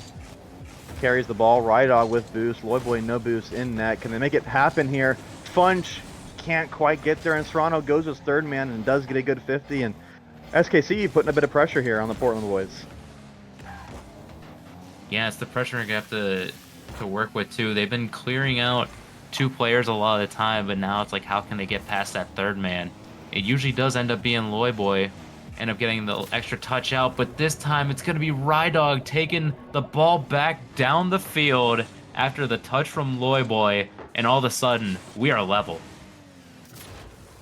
carries the ball. Rydog with boost. Loyboy no boost in net. Can they make it happen here? Funch can't quite get there, and Serrano goes as third man and does get a good 50. And SKC putting a bit of pressure here on the Portland boys. Yeah, it's the pressure you're going to have to work with, too. They've been clearing out 2 players a lot of the time, but now it's like, how can they get past that third man? It usually does end up being Loyboy, end up getting the extra touch out, but this time it's going to be Rydog taking the ball back down the field after the touch from Loyboy, and all of a sudden, we are level.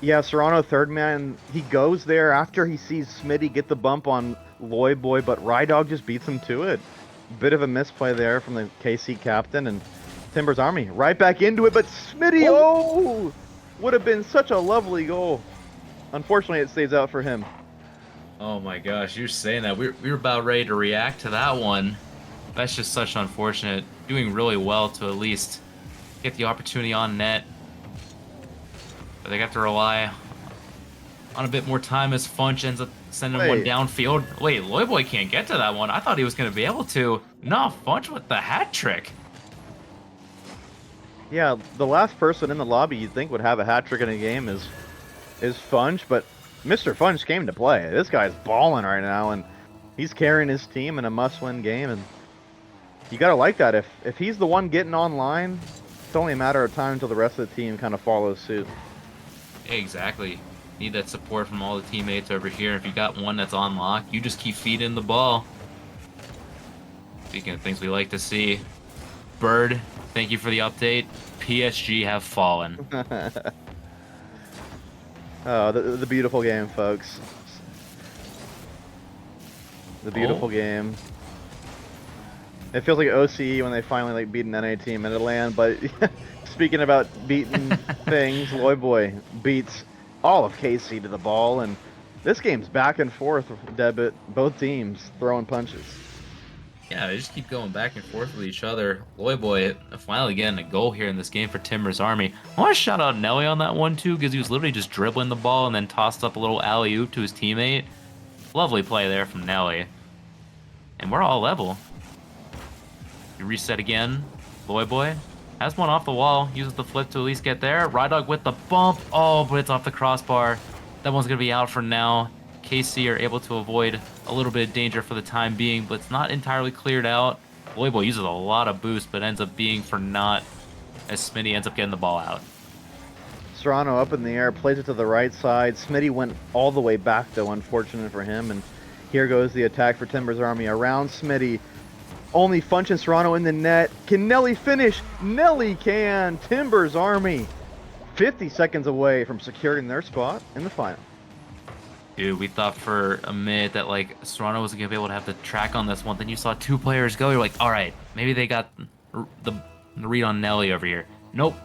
Yeah, Serrano third man, he goes there after he sees Smitty get the bump on Loyboy, but Rydog just beats him to it. Bit of a misplay there from the KC captain, and Timbers Army right back into it, but Smitty, oh! Would have been such a lovely goal. Unfortunately, it stays out for him. Oh my gosh, you're saying that. We were about ready to react to that one. That's just such unfortunate. Doing really well to at least get the opportunity on net. But they have to rely on a bit more time as Funch ends up sending one downfield. Wait, Loyboy can't get to that one. I thought he was going to be able to. No, Funch with the hat trick. Yeah, the last person in the lobby you'd think would have a hat trick in a game is Funch, but Mr. Funch came to play. This guy's balling right now, and he's carrying his team in a must-win game, and you gotta like that. If he's the one getting online, it's only a matter of time until the rest of the team kind of follows suit. Exactly. Need that support from all the teammates over here. If you got one that's on lock, you just keep feeding the ball. Speaking of things we like to see, Bird, thank you for the update. PSG have fallen. Oh, the beautiful game, folks. The beautiful game. It feels like OCE when they finally like beat an NA team in Atlanta, but speaking about beating things, Loyboy beats all of KC to the ball, and this game's back and forth, Debit, both teams throwing punches. Yeah, they just keep going back and forth with each other. Loyboy finally getting a goal here in this game for Timbers Army. I want to shout out Nelly on that one too, because he was literally just dribbling the ball and then tossed up a little alley-oop to his teammate. Lovely play there from Nelly. And we're all level. You reset again. Loyboy has one off the wall, uses the flip to at least get there. Rydog with the bump. Oh, but it's off the crossbar. That one's going to be out for now. KC are able to avoid a little bit of danger for the time being, but it's not entirely cleared out. Loyboy uses a lot of boost, but ends up being for naught as Smitty ends up getting the ball out. Serrano up in the air, plays it to the right side. Smitty went all the way back, though, unfortunate for him. And here goes the attack for Timbers Army around Smitty. Only Funch and Serrano in the net. Can Nelly finish? Nelly can. Timbers Army 50 seconds away from securing their spot in the final. Dude, we thought for a minute that like Serrano wasn't gonna be able to have the track on this one. Then you saw 2 players go. You're like, all right, maybe they got the read on Nelly over here. Nope,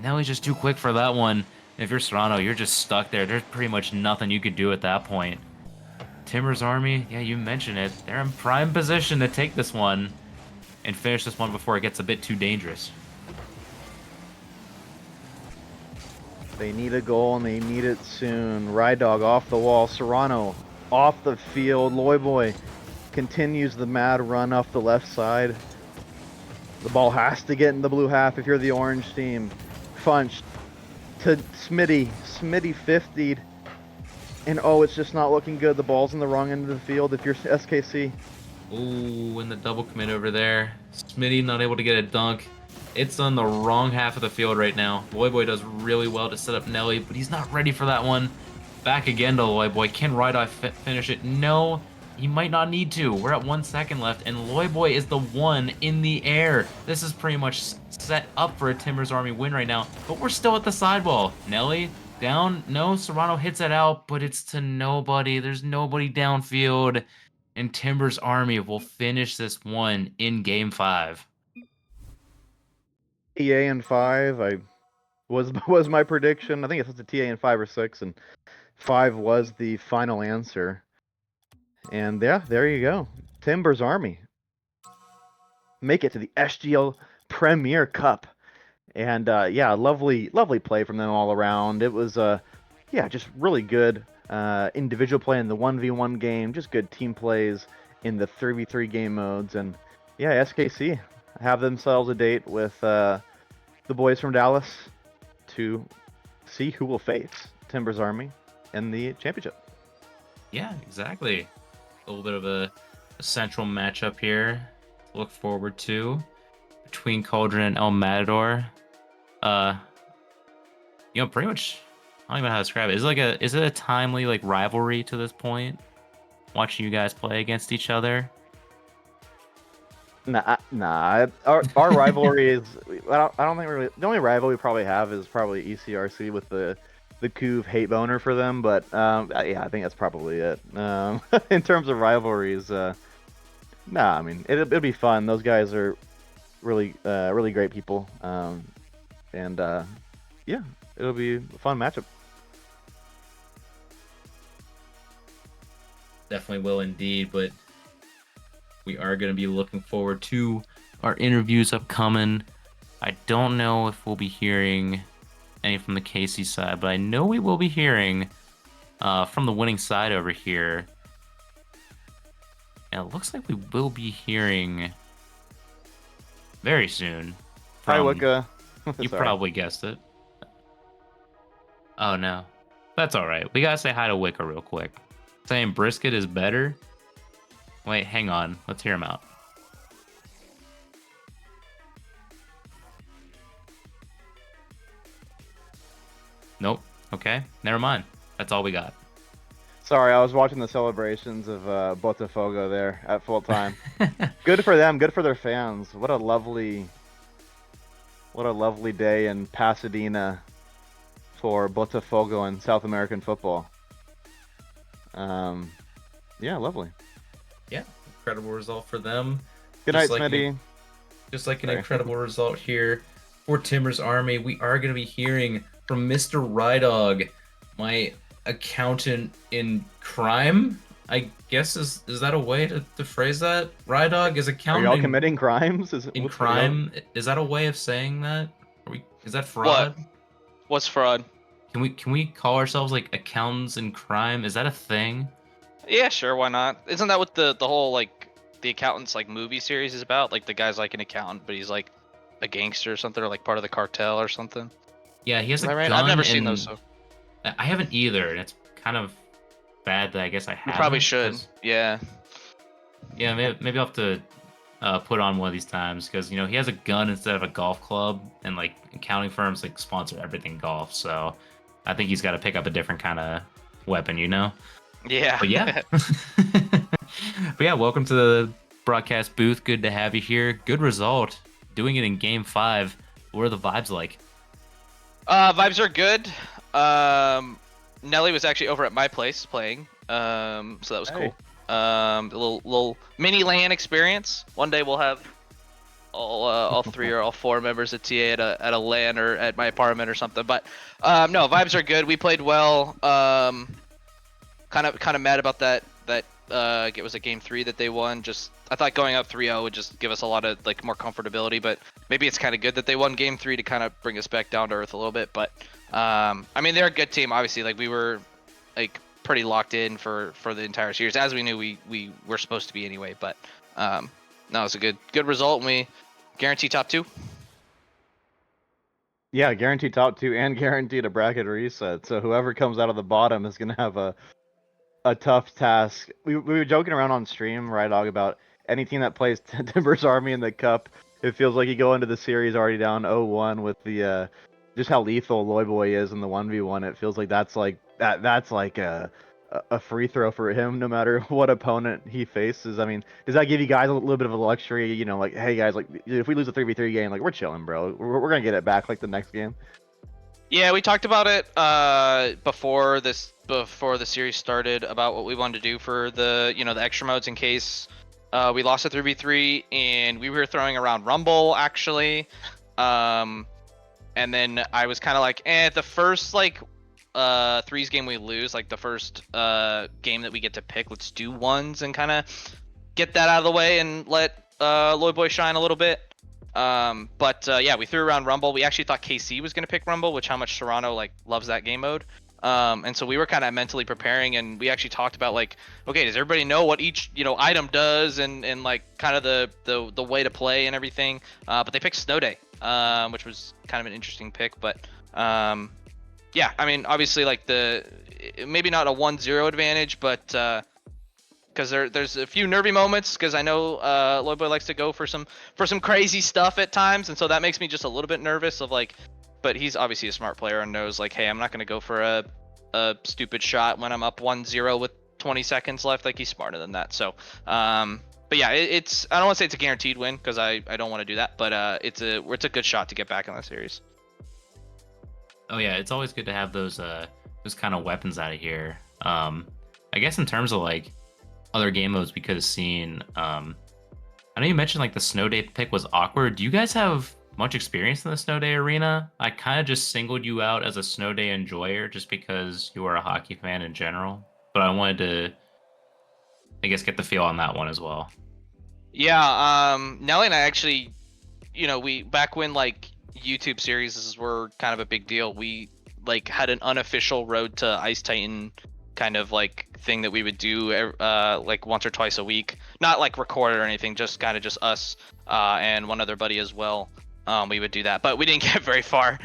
Nelly's just too quick for that one. If you're Serrano, you're just stuck there. There's pretty much nothing you could do at that point. Timbers Army, yeah, you mentioned it. They're in prime position to take this one and finish this one before it gets a bit too dangerous. They need a goal, and they need it soon. Rydog off the wall. Serrano off the field. Loyboy continues the mad run off the left side. The ball has to get in the blue half if you're the orange team. Funch to Smitty. Smitty 50'd. And oh, it's just not looking good. The ball's in the wrong end of the field if you're SKC. Ooh, and the double commit over there. Smitty not able to get a dunk. It's on the wrong half of the field right now. Loyboy does really well to set up Nelly, but he's not ready for that one. Back again to Loyboy. Can Rydog finish it? No, he might not need to. We're at 1 second left, and Loyboy is the one in the air. This is pretty much set up for a Timbers Army win right now, but we're still at the sidewall. Nelly down. No, Serrano hits it out, but it's to nobody. There's nobody downfield, and Timbers Army will finish this one in Game 5. TA in 5, I was my prediction. I think it's a TA in 5 or 6, and 5 was the final answer. And yeah, there you go. Timbers Army make it to the SGL Premier Cup. And yeah, lovely play from them all around. It was yeah, just really good individual play in the 1v1 game, just good team plays in the 3v3 game modes. And yeah, SKC have themselves a date with the boys from Dallas to see who will face Timbers Army in the championship. Yeah, exactly. A little bit of a central matchup here to look forward to between Cauldron and El Matador. Pretty much, I don't even know how to describe it. Is it a timely like rivalry to this point? Watching you guys play against each other. Nah. Our rivalry is. I don't think really. The only rival we probably have is probably ECRC with the Couve hate boner for them. But yeah, I think that's probably it. In terms of rivalries, nah. I mean, it'll be fun. Those guys are really great people. And yeah, it'll be a fun matchup. Definitely will indeed, but we are going to be looking forward to our interviews upcoming. I don't know if we'll be hearing any from the Casey side, but I know we will be hearing from the winning side over here. And it looks like we will be hearing very soon. Hi, Wicca. You probably guessed it. Oh, no. That's all right. We got to say hi to Wicca real quick. Saying brisket is better. Wait, hang on. Let's hear him out. Nope. Okay. Never mind. That's all we got. Sorry, I was watching the celebrations of Botafogo there at full time. Good for them. Good for their fans. What a lovely day in Pasadena for Botafogo and South American football. Yeah, lovely. Yeah, incredible result for them. Good night, Smitty. Just like an incredible result here for Timbers Army. We are going to be hearing from Mr. Rydog, my accountant in crime. I guess is that a way to phrase that? Rydog is accountant. Are y'all committing crimes? In crime, is that a way of saying that? Is that fraud? What's fraud? Can we call ourselves like accountants in crime? Is that a thing? Yeah, sure, why not? Isn't that what the whole like the accountants like movie series is about? Like the guy's like an accountant, but he's like a gangster or something, or like part of the cartel or something. Yeah, he has a right? gun. I've never seen those. So. I haven't either, and it's kind of bad that I guess I haven't. You probably should. Yeah. Yeah, maybe I'll have to put on one of these times because he has a gun instead of a golf club, and like accounting firms like sponsor everything golf, so I think he's got to pick up a different kind of weapon, Yeah. But yeah. But yeah, welcome to the broadcast booth. Good to have you here. Good result. Doing it in game 5. What are the vibes like? Vibes are good. Nelly was actually over at my place playing. So that was cool. A little mini LAN experience. One day we'll have all 3 or all 4 members of TA at a LAN or at my apartment or something. But no, vibes are good. We played well. Kind of mad about that it was a game 3 that they won. Just I thought going up 3-0 would just give us a lot of like more comfortability, but maybe it's kind of good that they won game 3 to kind of bring us back down to earth a little bit. But I mean, they're a good team. Obviously, like we were like pretty locked in for the entire series, as we knew we were supposed to be anyway. But no, it's a good result, and we guarantee top 2. Yeah, guaranteed top 2 and guaranteed a bracket reset. So whoever comes out of the bottom is gonna have a tough task. We were joking around on stream, right, Dog, about any team that plays Timbers Army in the Cup. It feels like you go into the series already down 0-1 with the just how lethal Loyboy is in the 1v1. It feels like that's like a free throw for him, no matter what opponent he faces. I mean, does that give you guys a little bit of a luxury? Like, hey guys, like if we lose a 3v3 game, like we're chilling, bro. We're gonna get it back like the next game. Yeah, we talked about it before the series started about what we wanted to do for the the extra modes in case we lost a 3v3, and we were throwing around Rumble actually, and then I was kind of like, the first like threes game we lose, like the first game that we get to pick, let's do ones and kind of get that out of the way and let Lloyd Boy shine a little bit. But yeah, we threw around Rumble. We actually thought KC was gonna pick Rumble, which how much Serrano like loves that game mode. And so we were kind of mentally preparing, and we actually talked about like, okay, does everybody know what each item does, and like kind of the way to play and everything. But they picked Snow Day, which was kind of an interesting pick. But yeah, I mean, obviously like maybe not a 1-0 advantage, but because there's a few nervy moments, because I know Lloyd Boy likes to go for some crazy stuff at times, and so that makes me just a little bit nervous of like. But he's obviously a smart player and knows like, hey, I'm not gonna go for a stupid shot when I'm up 1-0 with 20 seconds left. Like, he's smarter than that. So, but yeah, it's I don't want to say it's a guaranteed win, because I don't want to do that, but it's a good shot to get back in the series. Oh yeah, it's always good to have those kind of weapons out of here. I guess in terms of like other game modes we could have seen, I know you mentioned like the Snow Day pick was awkward. Do you guys have much experience in the Snow Day arena? I kind of just singled you out as a Snow Day enjoyer just because you are a hockey fan in general, but I wanted to, I guess, get the feel on that one as well. Yeah, Nelly and I actually, we back when like YouTube series were kind of a big deal, we like had an unofficial Road to Ice Titan kind of like thing that we would do like once or twice a week, not like recorded or anything, just kind of just us and one other buddy as well. We would do that, but we didn't get very far.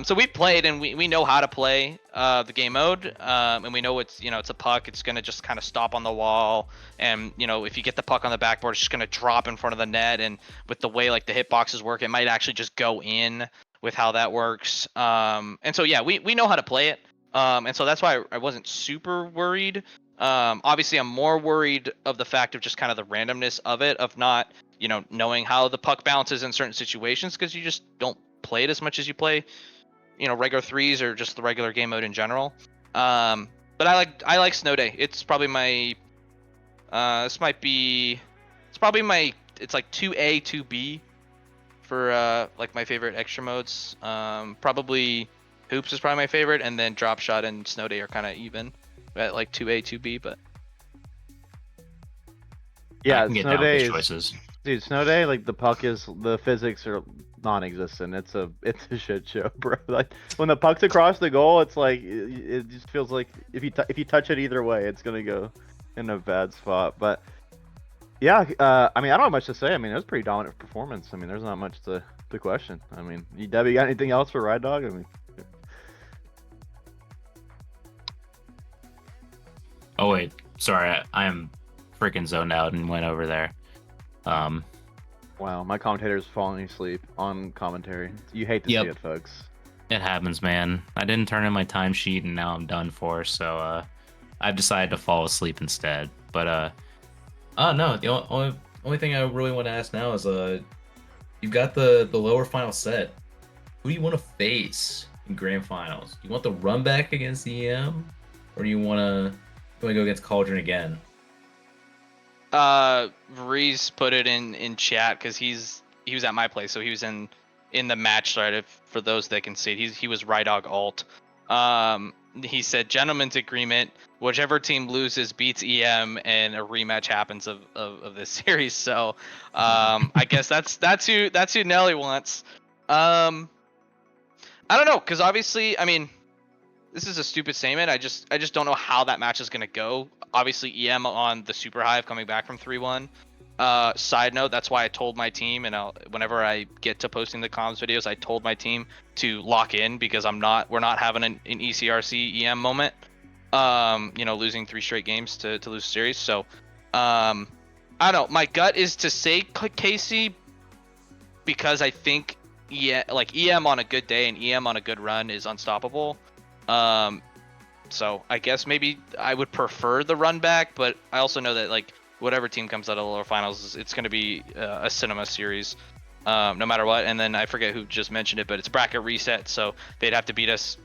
So we played, and we know how to play the game mode, and we know it's a puck. It's gonna just kind of stop on the wall, and if you get the puck on the backboard, it's just gonna drop in front of the net. And with the way like the hitboxes work, it might actually just go in with how that works. And so yeah, we know how to play it. And so that's why I wasn't super worried. Obviously, I'm more worried of the fact of just kind of the randomness of it, of not knowing how the puck bounces in certain situations, because you just don't play it as much as you play, regular threes or just the regular game mode in general. But I like Snow Day. It's probably my it's like 2A, 2B for like my favorite extra modes. Probably Hoops is probably my favorite, and then Drop Shot and Snow Day are kind of even at like 2A, 2B. But I Yeah, can get Snow down with Day these is, choices. dude, Snow Day, like the physics are non-existent. It's a shit show, bro. Like when the puck's across the goal, it's like it just feels like if you touch it either way, it's gonna go in a bad spot. But yeah, I mean, I don't have much to say. I mean, it was a pretty dominant performance. I mean, there's not much to question. I mean, Debbie, got anything else for Ride Dog? I mean, Oh wait, sorry, I am freaking zoned out and went over there. wow, my commentator's falling asleep on commentary. You hate to Yep. see it, folks. It happens, man. I didn't turn in my timesheet, and now I'm done for. So I've decided to fall asleep instead. But oh no, the only thing I really want to ask now is you've got the lower final set. Who do you want to face in grand finals? Do you want the run back against EM, or do you want to go against Cauldron again? Reese put it in chat, because he was at my place, so he was in the match thread. For those that can see it, he was Rydog alt. He said, gentleman's agreement, whichever team loses beats EM, and a rematch happens of this series. So I guess that's who Nelly wants. I don't know, because obviously, I mean, this is a stupid statement. I just don't know how that match is gonna go. Obviously, EM on the Super Hive coming back from 3-1. Side note, that's why I told my team, and whenever I get to posting the comms videos, I told my team to lock in, because we're not having an ECRC EM moment. Losing 3 straight games to lose a series. So I don't know. My gut is to say KC, because I think EM on a good day and EM on a good run is unstoppable. So I guess maybe I would prefer the run back, but I also know that like whatever team comes out of the lower finals, it's going to be a cinema series, no matter what. And then I forget who just mentioned it, but it's bracket reset, so they'd have to beat us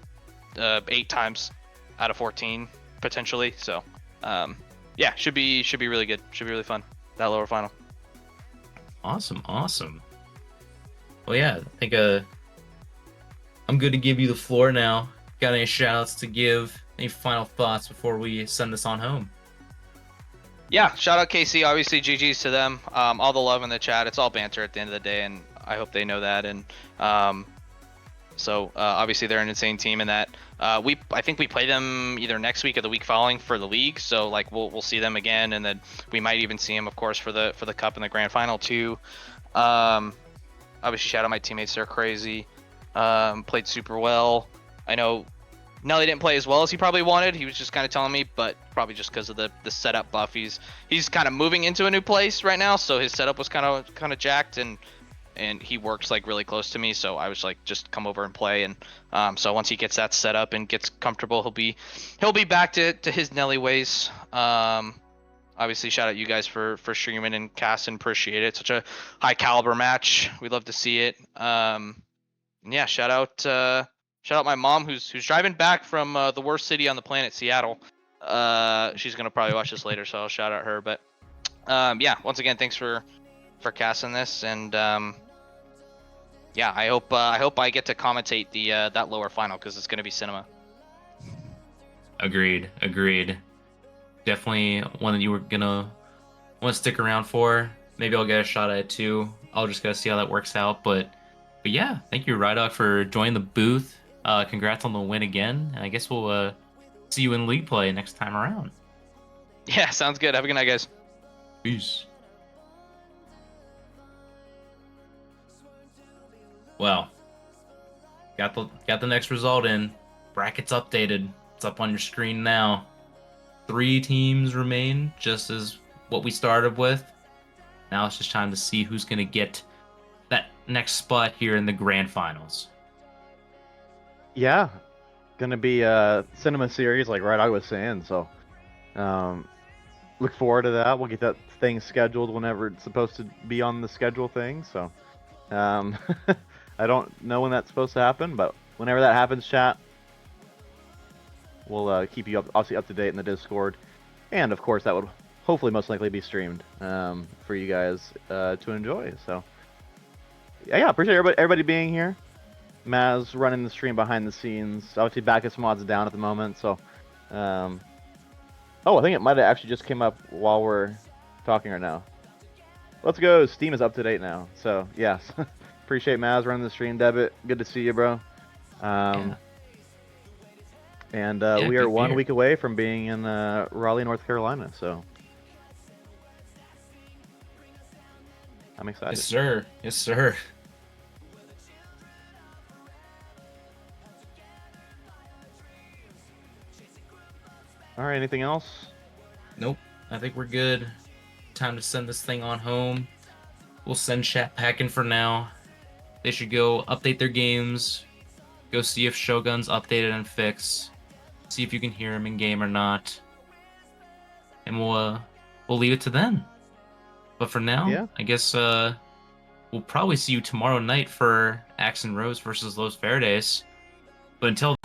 8 times out of 14 potentially. So yeah, should be really good. Should be really fun, that lower final. Awesome. Well, yeah, I think I'm good to give you the floor now. got any shout outs to give? Any final thoughts before we send this on home? Yeah, shout out KC. Obviously, GG's to them. All the love in the chat. It's all banter at the end of the day, and I hope they know that. And obviously they're an insane team, and that I think we play them either next week or the week following for the league. So like we'll see them again, and then we might even see them, of course, for the cup and the grand final too. Obviously, shout out my teammates. They're crazy. Played super well. I know Nelly didn't play as well as he probably wanted. He was just kind of telling me, but probably just because of the setup buff. He's kind of moving into a new place right now, so his setup was kind of jacked, and he works like really close to me. So I was like, just come over and play. And so once he gets that set up and gets comfortable, he'll be back to his Nelly ways. Obviously, shout out you guys for streaming and casting. Appreciate it. Such a high caliber match. We'd love to see it. Yeah, shout out my mom who's driving back from the worst city on the planet, Seattle. She's gonna probably watch this later, so I'll shout out her. But yeah, once again, thanks for casting this, and yeah, I hope I get to commentate the that lower final, because it's gonna be cinema. Agreed. Definitely one that you were gonna want to stick around for. Maybe I'll get a shot at it too. I'll just gotta see how that works out. But yeah, thank you, Rydog, for joining the booth. Congrats on the win again, and I guess we'll see you in league play next time around. Yeah, sounds good. Have a good night, guys. Peace. Well, got the next result in. Brackets updated. It's up on your screen now. 3 teams remain, just as what we started with. Now it's just time to see who's gonna get that next spot here in the grand finals. Yeah, gonna be a cinema series, like I was saying. So, look forward to that. We'll get that thing scheduled whenever it's supposed to be on the schedule thing. So, I don't know when that's supposed to happen, but whenever that happens, chat, we'll keep you obviously up to date in the Discord, and of course that would hopefully most likely be streamed for you guys to enjoy. So, yeah, appreciate everybody being here. Maz running the stream behind the scenes. Obviously, Bacchus mod's down at the moment, so. Oh, I think it might have actually just came up while we're talking right now. Let's go. Steam is up to date now, so yes. Appreciate Maz running the stream. Debit, good to see you, bro. Yeah. And Yeah, we are good 1 beer. week away from being in Raleigh, North Carolina, so I'm excited. Yes, sir. Yes, sir. All right, anything else? Nope. I think we're good. Time to send this thing on home. We'll send chat packing for now. They should go update their games. Go see if Shogun's updated and fixed. See if you can hear him in game or not. And we'll leave it to them. But for now, Yeah. I guess we'll probably see you tomorrow night for Axe and Rose versus Los Verdes. But until